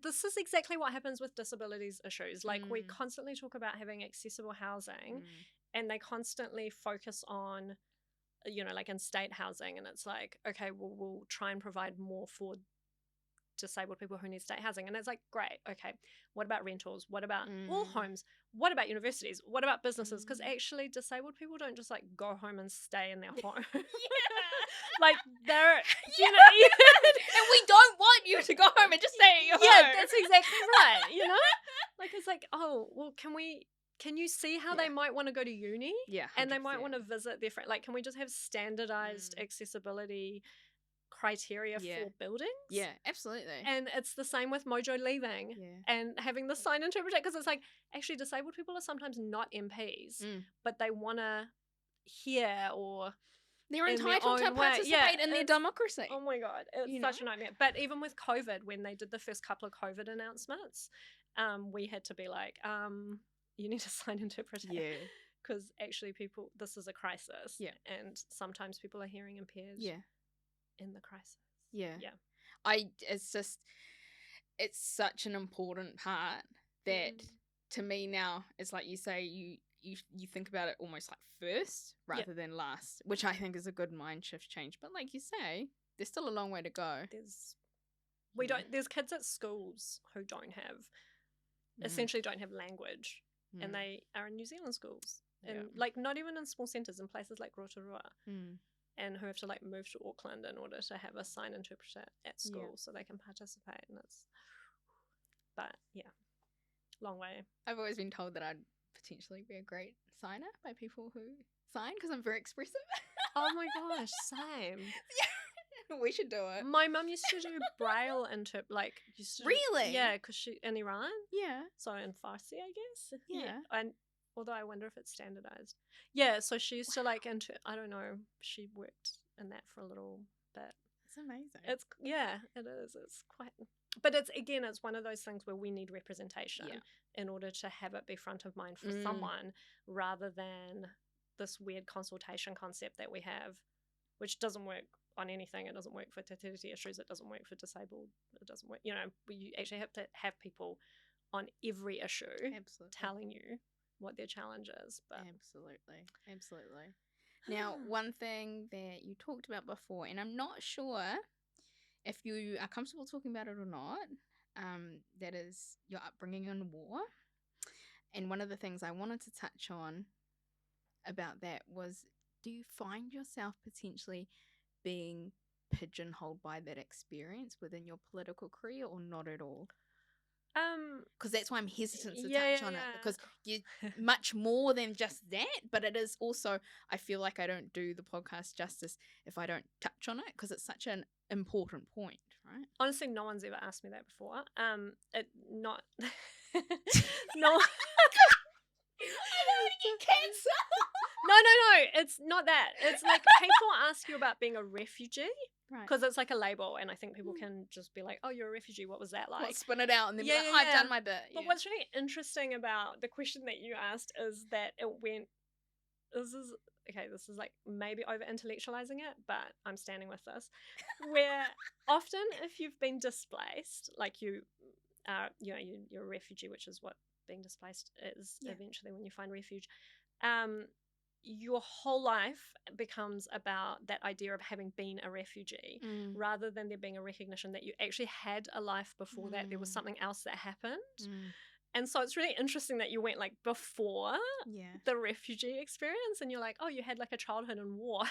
this is exactly what happens with disabilities issues. Like, we constantly talk about having accessible housing, and they constantly focus on, like in state housing, and it's like, okay, well, we'll try and provide more for disabled people who need state housing. And it's like, great, okay, what about rentals? What about all homes? What about universities? What about businesses? Because actually disabled people don't just like go home and stay in their home. Like they're, you know, and we don't want you to go home and just stay at your home. Yeah, that's exactly right, you know? Like it's like, oh, well, can you see how they might want to go to uni? Yeah. 100%. And they might want to visit their friend. Like, can we just have standardized accessibility criteria for buildings? Yeah, absolutely. And it's the same with Mojo leaving and having the sign interpreter, because it's like, actually disabled people are sometimes not MPs, but they want to hear or they're entitled to participate in their democracy. Oh my God, it's such a nightmare. But even with COVID, when they did the first couple of COVID announcements, we had to be like, you need a sign interpreter. Yeah. Because actually this is a crisis. Yeah. And sometimes people are hearing impaired. Yeah. In the crisis. Yeah. Yeah. It's such an important part that to me now, it's like you say, you think about it almost like first rather than last, which I think is a good mind shift change. But like you say, there's still a long way to go. There's kids at schools who essentially don't have language, and they are in New Zealand schools, and like not even in small centres, in places like Rotorua, and who have to like move to Auckland in order to have a sign interpreter at school so they can participate. And but long way. I've always been told that I'd potentially be a great signer by people who sign because I'm very expressive. Oh my gosh, same. We should do it. My mum used to do Braille Really? Yeah, because she in Iran. Yeah. So in Farsi, I guess. Yeah. And although I wonder if it's standardized. Yeah, so she used to like I don't know, she worked in that for a little bit. It's amazing. It is. It's quite, but it's one of those things where we need representation in order to have it be front of mind for someone, rather than this weird consultation concept that we have, which doesn't work on anything. It doesn't work for fertility issues. It doesn't work for disabled. It doesn't work. You know, you actually have to have people on every issue telling you what their challenge is. But Absolutely. Now, one thing that you talked about before, and I'm not sure if you are comfortable talking about it or not, that is your upbringing in war. And one of the things I wanted to touch on about that was, do you find yourself potentially being pigeonholed by that experience within your political career, or not at all? Because that's why I'm hesitant to touch on it, because you much more than just that, but it is also, I feel like I don't do the podcast justice if I don't touch on it, because it's such an important point, right? Honestly, no one's ever asked me that before. No. No, it's not that. It's like people ask you about being a refugee, because it's like a label, and I think people can just be like, oh, you're a refugee, what was that like? Spin it out and then be like, I've done my bit. But what's really interesting about the question that you asked is that this is like maybe over intellectualizing it, but I'm standing with this, where often if you've been displaced, like you're a refugee, which is what being displaced is eventually when you find refuge, your whole life becomes about that idea of having been a refugee, rather than there being a recognition that you actually had a life before that. There was something else that happened. And so it's really interesting that you went like before the refugee experience, and you're like, oh, you had like a childhood in war.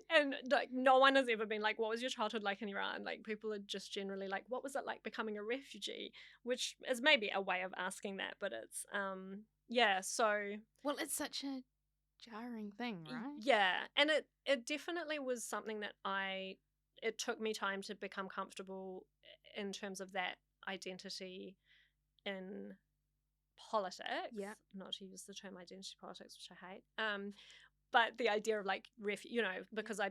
And like no one has ever been like, what was your childhood like in Iran? Like people are just generally like, what was it like becoming a refugee? Which is maybe a way of asking that, but it's well, it's such a jarring thing, right? Yeah. And it definitely was something that it took me time to become comfortable in terms of that identity in politics. Not to use the term identity politics, which I hate. But the idea of like because I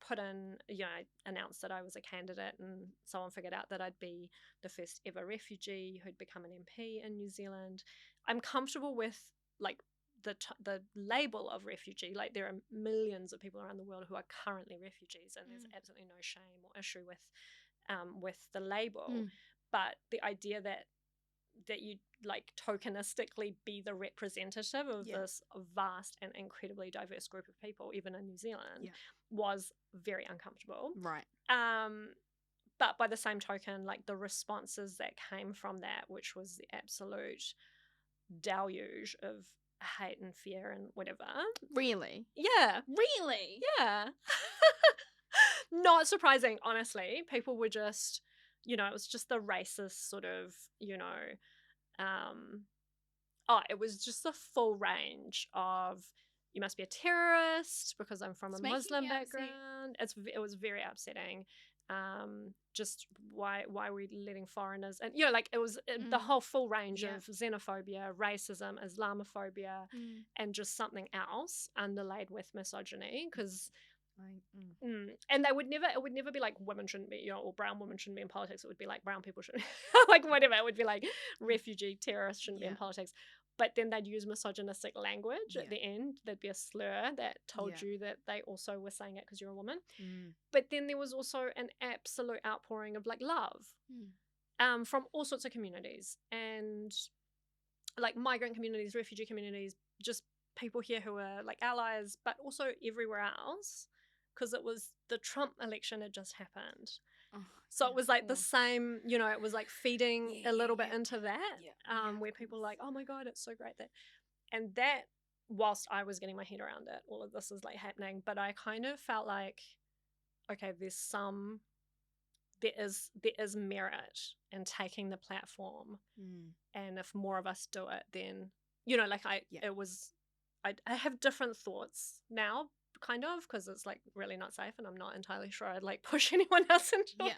put in, I announced that I was a candidate, and someone figured out that I'd be the first ever refugee who'd become an MP in New Zealand. I'm comfortable with like the label of refugee. Like there are millions of people around the world who are currently refugees, and there's absolutely no shame or issue with the label. But the idea that you like tokenistically be the representative of this vast and incredibly diverse group of people, even in New Zealand, was very uncomfortable. Right. but by the same token, like the responses that came from that, which was the absolute deluge of hate and fear and whatever. Really? Yeah. Really? Yeah. Not surprising, honestly. People were just, it was just the racist sort of, it was just the full range of, you must be a terrorist because I'm from a Muslim background. It was very upsetting. Just why are we letting foreigners, and it was the whole full range of xenophobia, racism, Islamophobia, and just something else underlaid with misogyny, because and it would never be like women shouldn't be, or brown women shouldn't be in politics. It would be like brown people shouldn't like whatever. It would be like refugee terrorists shouldn't be in politics. But then they'd use misogynistic language at the end. There'd be a slur that told you that they also were saying it because you're a woman. But then there was also an absolute outpouring of like love from all sorts of communities, and like migrant communities, refugee communities, just people here who are like allies, but also everywhere else, because it was the Trump election had just happened. So it was like the same, it was like feeding a little bit into that, where people were like, oh my God, it's so great that, and that, whilst I was getting my head around it, all of this is like happening, but I kind of felt like, okay, there is merit in taking the platform, and if more of us do it, then, I have different thoughts now, kind of, because it's like really not safe, and I'm not entirely sure I'd like push anyone else into it.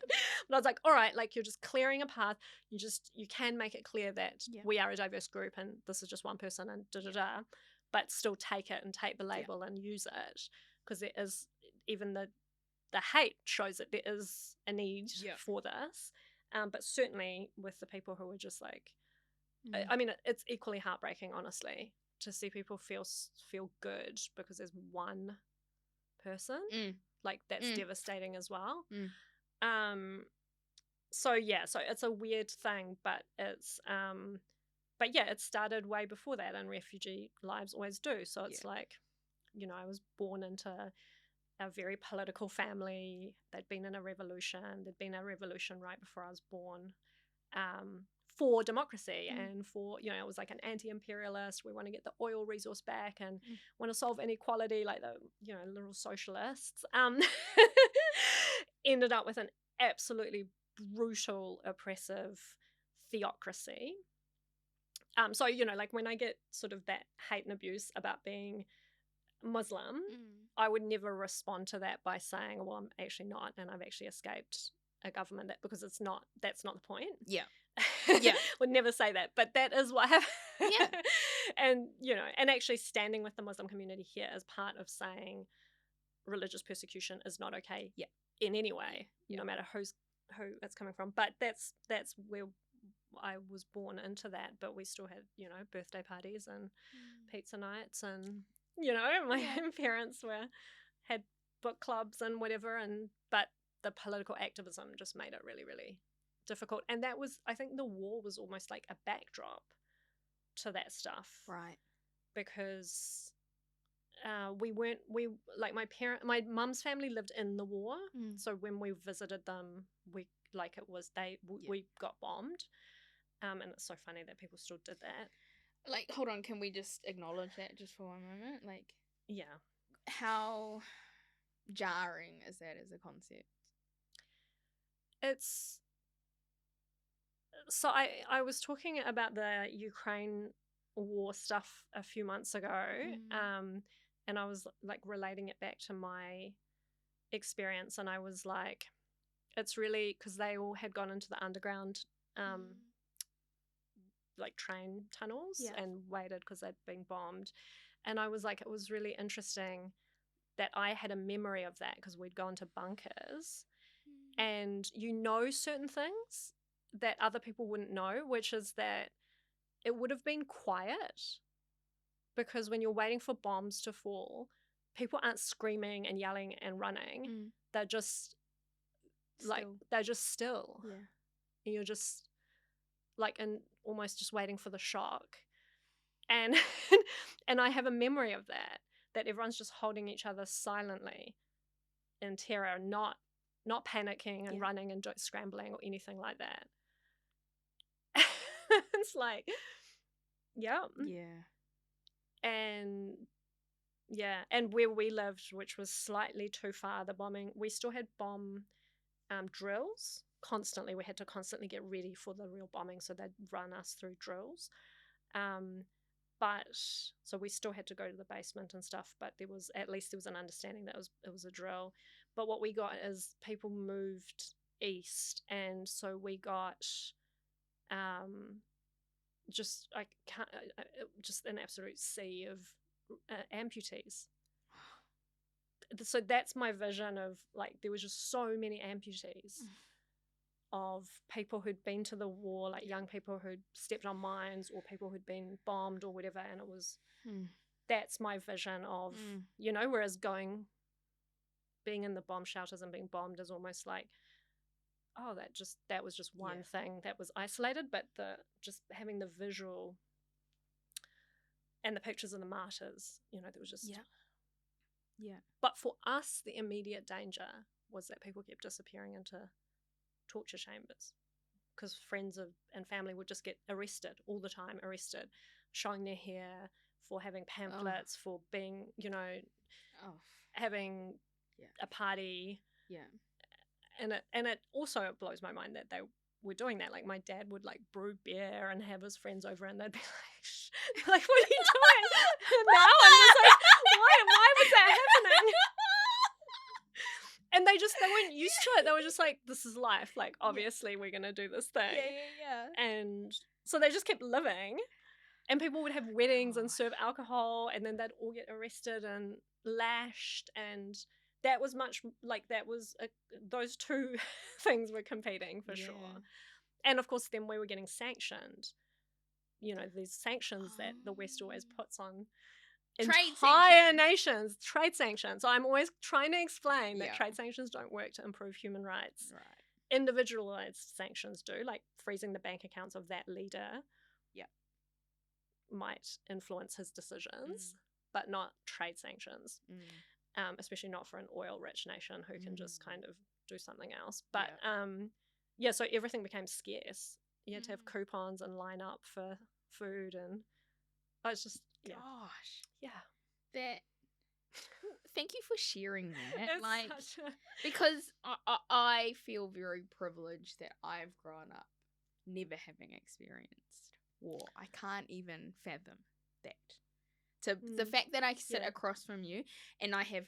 But I was like, all right, like you're just clearing a path. You can make it clear that we are a diverse group and this is just one person and but still take it and take the label and use it, because there is, even the hate shows that there is a need for this. But certainly with the people who are just like, I mean, it's equally heartbreaking, honestly, to see people feel good because there's one person. Like that's devastating as well. So it's a weird thing, but it's it started way before that, and refugee lives always do. So it's like, I was born into a very political family. They'd been in a revolution. There'd been a revolution right before I was born. For democracy and for, it was like an anti-imperialist, we want to get the oil resource back and want to solve inequality, like the, little socialists, ended up with an absolutely brutal, oppressive theocracy. So, like when I get sort of that hate and abuse about being Muslim, I would never respond to that by saying, well, I'm actually not, and I've actually escaped a government, because that's not the point. Would never say that, but that is what happened. And and actually standing with the Muslim community here as part of saying religious persecution is not okay in any way, no matter who it's coming from. But that's where I was born into that. But we still had birthday parties and pizza nights, and my parents had book clubs and whatever, but the political activism just made it really, really difficult. And that was, I think the war was almost like a backdrop to that stuff. Right. Because my mum's family lived in the war. So when we visited them, we got bombed. And it's so funny that people still did that. Like, hold on, can we just acknowledge that just for one moment? Like, how jarring is that as a concept? It's so I was talking about the Ukraine war stuff a few months ago, and I was like relating it back to my experience, and I was like, it's really because they all had gone into the underground like train tunnels and waited because they'd been bombed, and I was like, it was really interesting that I had a memory of that because we'd gone to bunkers. And certain things that other people wouldn't know, which is that it would have been quiet, because when you're waiting for bombs to fall, people aren't screaming and yelling and running. They're just still. Yeah. And you're just like, and almost just waiting for the shock. And and I have a memory of that everyone's just holding each other silently in terror, not not panicking and Yeah. running and scrambling or anything like that. It's like, yeah. And yeah, and where we lived, which was slightly too far, the bombing, we still had bomb drills constantly. We had to constantly get ready for the real bombing, so they'd run us through drills. But so we still had to go to the basement and stuff, but there was an understanding that it was a drill. But what we got is people moved east, and so we got just just an absolute sea of amputees. So that's my vision of, like, there was just so many amputees of people who'd been to the war, like young people who'd stepped on mines or people who'd been bombed or whatever, and it was that's my vision of whereas being in the bomb shelters and being bombed is almost like, oh, that was just one thing that was isolated, but just having the visual and the pictures of the martyrs, there was just But for us, the immediate danger was that people kept disappearing into torture chambers, because friends and family would just get arrested all the time, showing their hair, for having pamphlets, for being, having a party. And it also blows my mind that they were doing that. Like, my dad would, like, brew beer and have his friends over, and they'd be like, what are you doing? And now I'm just like, why was that happening? And they weren't used to it. They were just like, this is life. Like, obviously we're going to do this thing. And so they just kept living. And people would have weddings and serve alcohol, and then they'd all get arrested and lashed. And that was those two things were competing for sure. And of course, then we were getting sanctioned. These sanctions that the West always puts on entire nations, trade sanctions. So I'm always trying to explain that trade sanctions don't work to improve human rights. Right. Individualized sanctions do, like freezing the bank accounts of that leader might influence his decisions, but not trade sanctions. Especially not for an oil-rich nation who can just kind of do something else. But so everything became scarce. You had to have coupons and line up for food, and I was just Thank you for sharing that. It's because I feel very privileged that I've grown up never having experienced war. I can't even fathom that. So the fact that I sit across from you and I have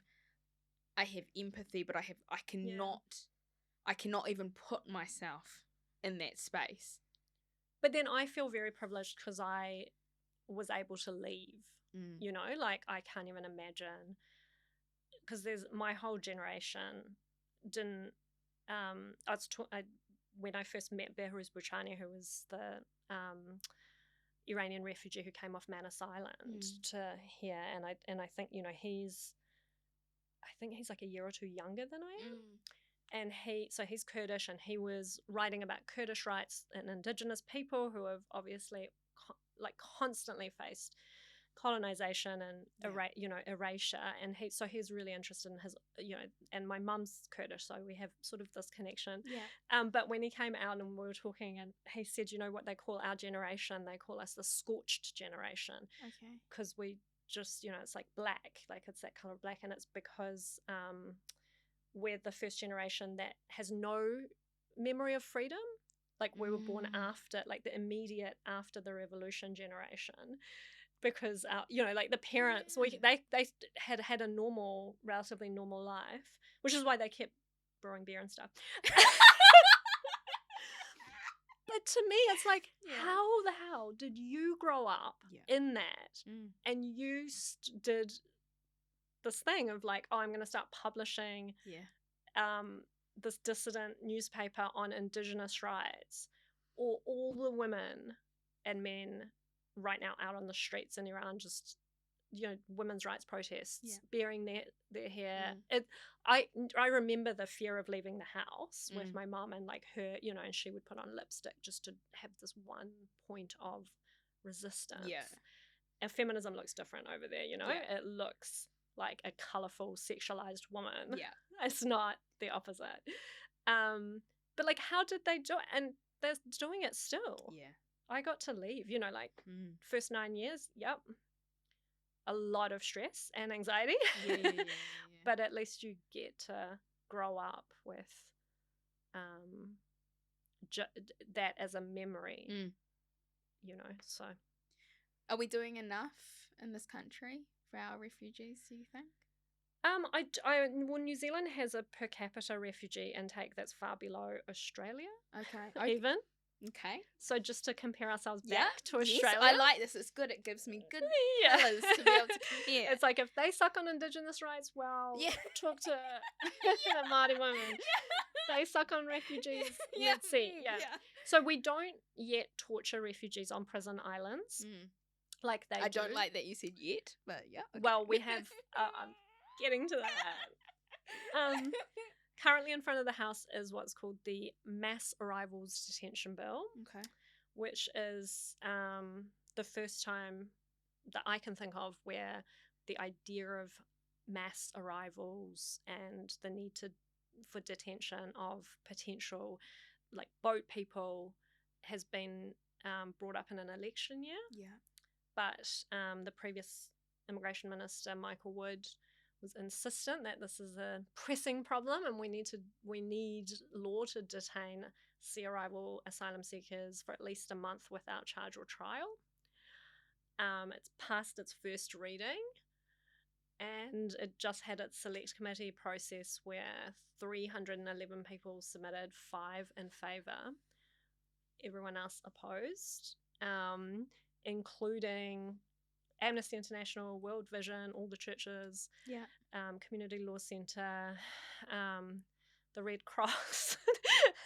empathy, but I cannot even put myself in that space. But then I feel very privileged because I was able to leave. Like, I can't even imagine, because my whole generation didn't. When I first met Behrouz Bouchani, who was the Iranian refugee who came off Manus Island to here, and I think he's like a year or two younger than I am. And he's Kurdish, and he was writing about Kurdish rights and indigenous people who have obviously constantly faced colonization and erasure, and he's really interested in his, and my mum's Kurdish, so we have sort of this connection. But when he came out and we were talking, and he said, what they call our generation, they call us the scorched generation. Okay. Because we just, it's like black, like it's that color of black, and it's because we're the first generation that has no memory of freedom. Like, we were born after, like, the immediate after the revolution generation, because like the parents, they had a relatively normal life, which is why they kept brewing beer and stuff. But to me, it's like, how the hell did you grow up in that, and you did this thing of like, oh, I'm going to start publishing this dissident newspaper on Indigenous rights, or all the women and men right now out on the streets in Iran, just women's rights protests, bearing their hair. I remember the fear of leaving the house with my mum, and like her, and she would put on lipstick just to have this one point of resistance. And feminism looks different over there, it looks like a colourful sexualized woman It's not the opposite. But like, how did they do it? And they're doing it still. Yeah. I got to leave, you know, like first 9 years, yep. A lot of stress and anxiety. Yeah. But at least you get to grow up with that as a memory, you know, so. Are we doing enough in this country for our refugees, do you think? Well, New Zealand has a per capita refugee intake that's far below Australia. Okay. Even. Okay. So just to compare ourselves back to Australia. Yes, I like this. It's good. It gives me good colours to be able to compare. It's like if they suck on Indigenous rights, well, talk to the Māori women. They suck on refugees. Let's see. Yeah. So we don't yet torture refugees on prison islands like they do. I don't like that you said yet, but yeah. Okay. Well, we have... I'm getting to that. Currently in front of the House is what's called the Mass Arrivals Detention Bill, which is the first time that I can think of where the idea of mass arrivals and the need for detention of potential like boat people has been brought up in an election year. Yeah. But the previous Immigration Minister, Michael Wood, was insistent that this is a pressing problem and we need law to detain sea arrival asylum seekers for at least a month without charge or trial. It's passed its first reading and it just had its select committee process where 311 people submitted, 5 in favour, everyone else opposed, including Amnesty International, World Vision, all the churches, Community Law Centre, the Red Cross,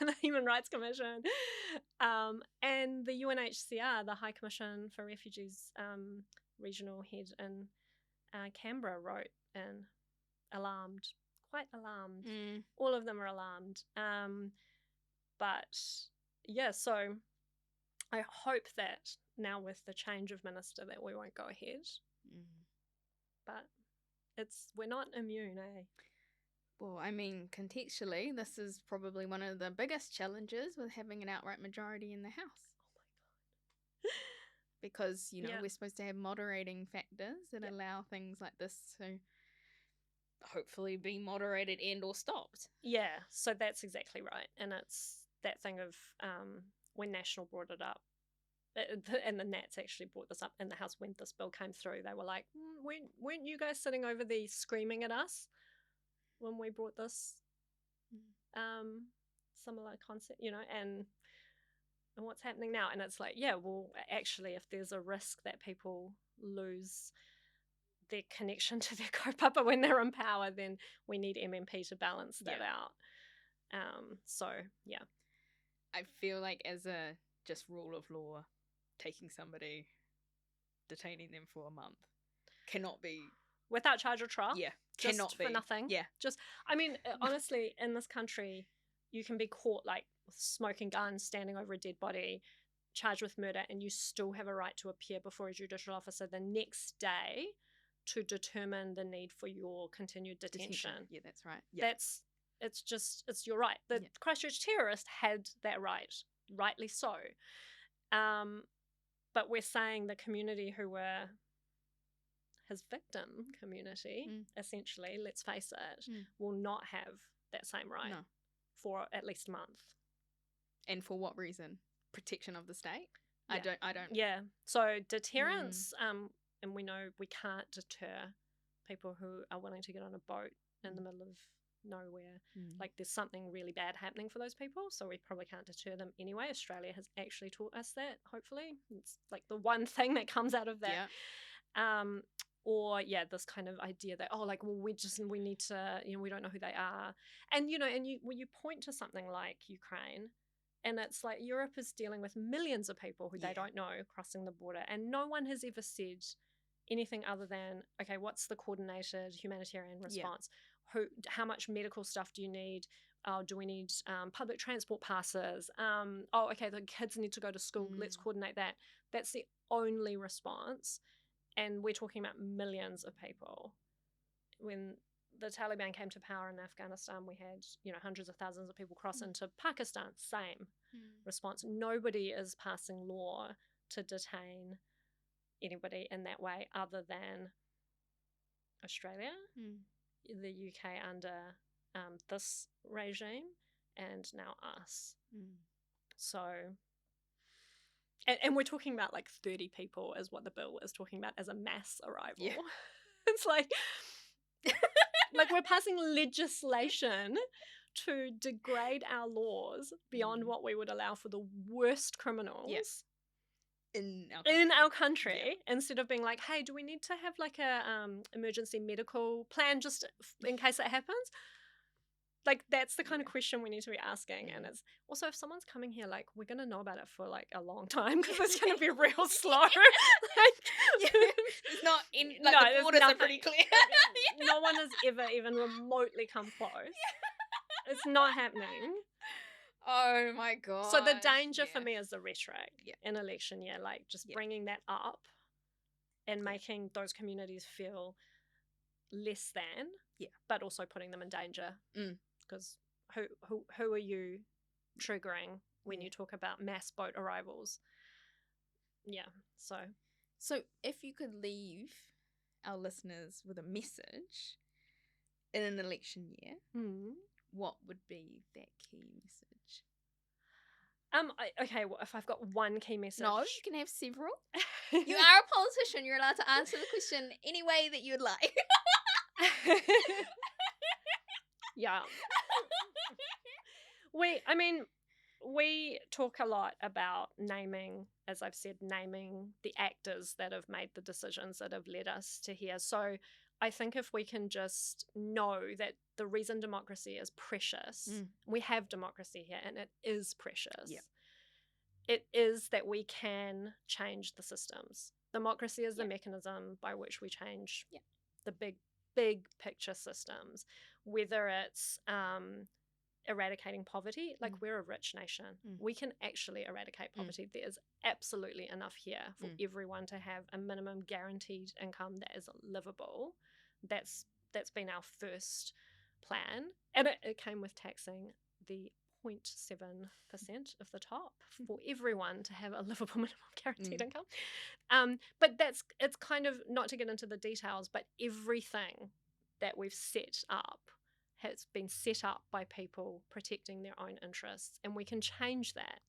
the Human Rights Commission, and the UNHCR, the High Commission for Refugees regional head in Canberra, wrote in quite alarmed. All of them are alarmed. But yeah, so I hope that now with the change of minister that we won't go ahead. But we're not immune, eh? Well, I mean, contextually, this is probably one of the biggest challenges with having an outright majority in the House. Oh my God. Because, you know, we're supposed to have moderating factors that allow things like this to hopefully be moderated and or stopped. Yeah, so that's exactly right. And it's that thing of when National brought it up, and the Nats actually brought this up in the House when this bill came through. They were like, weren't you guys sitting over there screaming at us when we brought this similar concept, you know, and what's happening now? And it's like, yeah, well, actually, if there's a risk that people lose their connection to their kaupapa when they're in power, then we need MMP to balance that out. So, yeah. I feel like as a just rule of law, taking somebody, detaining them for a month cannot be... Without charge or trial? Yeah, just cannot be. For nothing? Yeah. I mean, honestly, in this country, you can be caught like smoking guns, standing over a dead body, charged with murder, and you still have a right to appear before a judicial officer the next day to determine the need for your continued detention. Yeah, that's right. Yeah. It's your right. The Christchurch terrorist had that right, rightly so. But we're saying the community who were his victim community, essentially, let's face it, will not have that same right for at least a month. And for what reason? Protection of the state? Yeah. I don't. Yeah. So deterrence, and we know we can't deter people who are willing to get on a boat in the middle of nowhere. Like there's something really bad happening for those people, so we probably can't deter them anyway. Australia has actually taught us that, hopefully. It's like the one thing that comes out of that. Yeah. Or this kind of idea that, we need to, we don't know who they are. And, when you point to something like Ukraine, and it's like Europe is dealing with millions of people who they don't know crossing the border, and no one has ever said anything other than, okay, what's the coordinated humanitarian response? How much medical stuff do you need? Do we need public transport passes? Okay, the kids need to go to school. Let's coordinate that. That's the only response. And we're talking about millions of people when the Taliban came to power in Afghanistan, we had, hundreds of thousands of people cross into Pakistan. Same response. Nobody is passing law to detain anybody in that way other than Australia, the UK under this regime, and now us. So, and we're talking about like 30 people is what the bill is talking about as a mass arrival. Yeah. It's like we're passing legislation to degrade our laws beyond what we would allow for the worst criminals in our country, instead of being like, hey, do we need to have like a emergency medical plan just in case it happens? Like, that's the kind of question we need to be asking. And it's also, if someone's coming here, like, we're going to know about it for like a long time because it's going to be real slow. It's not in, like, no, the borders are pretty clear. No one has ever even remotely come close. It's not happening. Oh my god. So the danger for me is the rhetoric in election year, like just bringing that up and making those communities feel less than, but also putting them in danger. Because who are you triggering when you talk about mass boat arrivals? So if you could leave our listeners with a message in an election year, what would be that key message? Okay, well, if I've got one key message. No, you can have several. You are a politician. You're allowed to answer the question any way that you'd like. Yeah. We talk a lot about naming, as I've said, naming the actors that have made the decisions that have led us to here. So I think if we can just know that the reason democracy is precious, we have democracy here and it is precious. It is that we can change the systems. Democracy is the mechanism by which we change the big picture systems, whether it's eradicating poverty. Like, we're a rich nation. We can actually eradicate poverty. There is absolutely enough here for everyone to have a minimum guaranteed income that is livable. That's been our first plan, and it came with taxing the 0.7% of the top for everyone to have a livable minimum guaranteed income. But it's kind of, not to get into the details, but everything that we've set up has been set up by people protecting their own interests, and we can change that.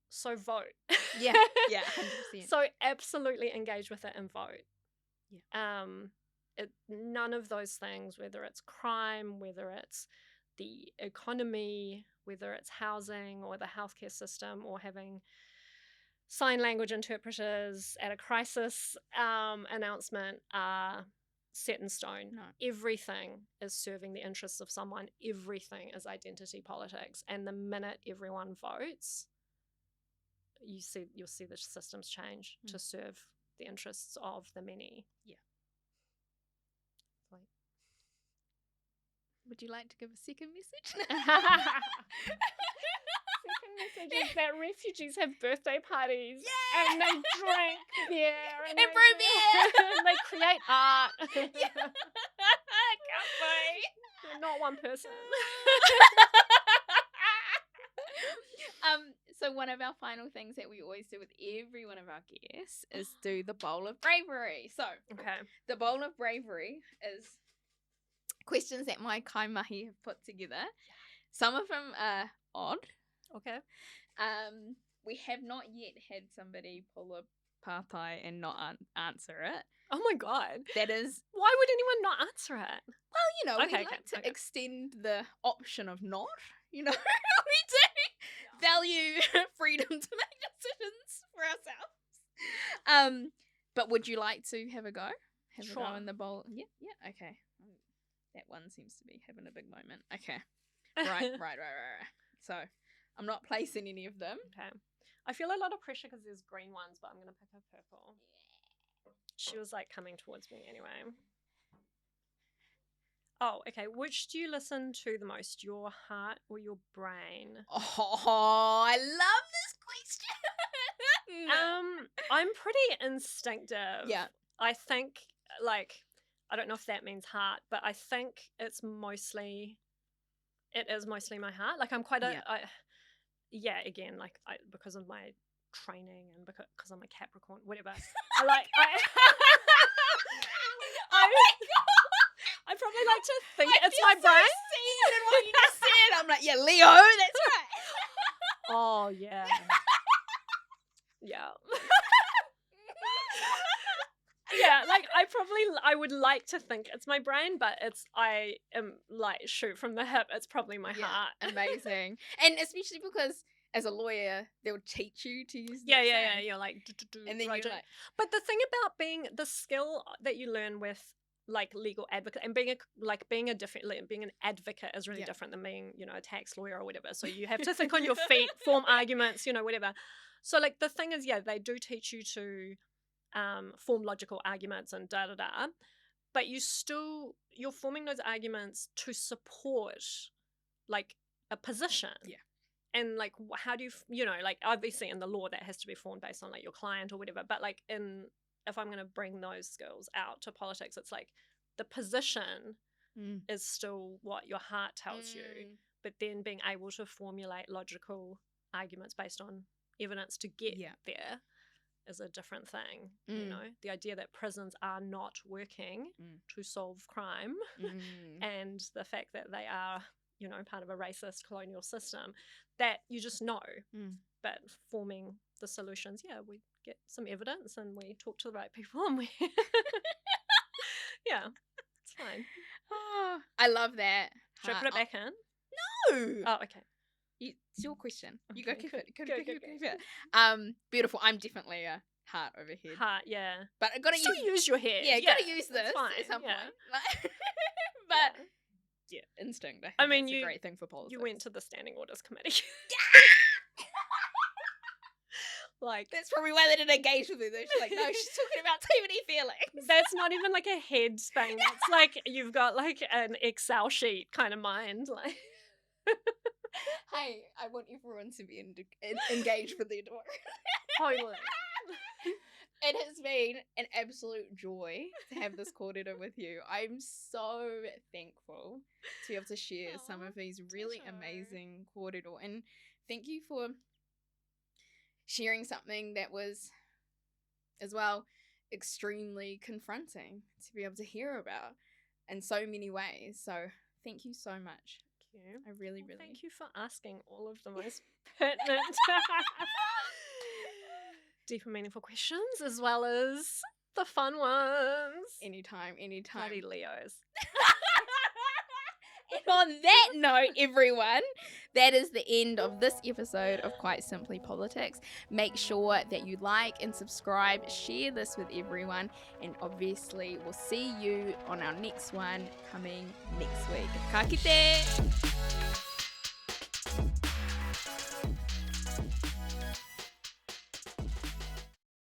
So vote. 100%. So absolutely engage with it and vote. None of those things, whether it's crime, whether it's the economy, whether it's housing or the healthcare system, or having sign language interpreters at a crisis announcement, are set in stone. No. Everything is serving the interests of someone. Everything is identity politics. And the minute everyone votes, you'll see the systems change to serve the interests of the many. Would you like to give a second message? Second message is that refugees have birthday parties and they drink beer and brew beer and they create art. I can't wait. They're not one person. So one of our final things that we always do with every one of our guests is do the bowl of bravery. So the bowl of bravery is questions that my kaimahi have put together. Some of them are odd. Okay. We have not yet had somebody pull a partai and not answer it. Oh my god. That is... Why would anyone not answer it? Well, we like to extend the option of not, we do value freedom to make decisions for ourselves. But would you like to have a go? Have a go in the bowl? Yeah, okay. That one seems to be having a big moment. Okay. Right. So I'm not placing any of them. Okay. I feel a lot of pressure because there's green ones, but I'm going to pick a purple. She was like coming towards me anyway. Oh, okay. Which do you listen to the most, your heart or your brain? Oh, I love this question. I'm pretty instinctive. Yeah. I think, like, I don't know if that means heart, but I think it is mostly my heart. Like I'm quite again, like because of my training and because I'm a Capricorn, whatever. I I probably like to think it's my brain. Seen in what you just said. I'm like, yeah, Leo, that's right. Oh yeah. Yeah. Yeah, like I would like to think it's my brain, but I am like shoot from the hip, it's probably my heart. Amazing. And especially because as a lawyer, they'll teach you to use Yeah, you're like and then right, you're like, but the thing about being the skill that you learn with like legal advocate and being an advocate is really different than being, a tax lawyer or whatever. So you have to think on your feet, form arguments, whatever. So like the thing is, they do teach you to form logical arguments and but you're forming those arguments to support like a position. And like how do you like obviously in the law that has to be formed based on like your client or whatever, but like if I'm going to bring those skills out to politics, it's like the position is still what your heart tells you, but then being able to formulate logical arguments based on evidence to get there is a different thing. The idea that prisons are not working to solve crime and the fact that they are part of a racist colonial system that you just know, but forming the solutions, we get some evidence and we talk to the right people and we it's fine. Oh, I love that. Should I put it back in? No. Oh, okay. It's your question. You Okay, go keep it. go. Beautiful. I'm definitely a heart over head. Heart, yeah. But I gotta use your head. Yeah, gotta use this fine. at some point. But instinct. I mean, it's a great thing for politics. You went to the standing orders committee. Like that's probably why they didn't engage with her. They're just like, no, she's talking about too many feelings. That's not even like a head thing. It's like you've got like an Excel sheet kind of mind. Like, hey, I want everyone to be engaged with their door. Totally. It has been an absolute joy to have this kōrero with you. I'm so thankful to be able to share some of these really amazing kōrero. And thank you for sharing something that was, as well, extremely confronting to be able to hear about in so many ways. So thank you so much. Thank you. I really. Thank you for asking all of the most pertinent deep and meaningful questions, as well as the fun ones. Anytime. Bloody Leos. And on that note, everyone, that is the end of this episode of Quite Simply Politics. Make sure that you like and subscribe, share this with everyone, and obviously we'll see you on our next one coming next week. Ka kite!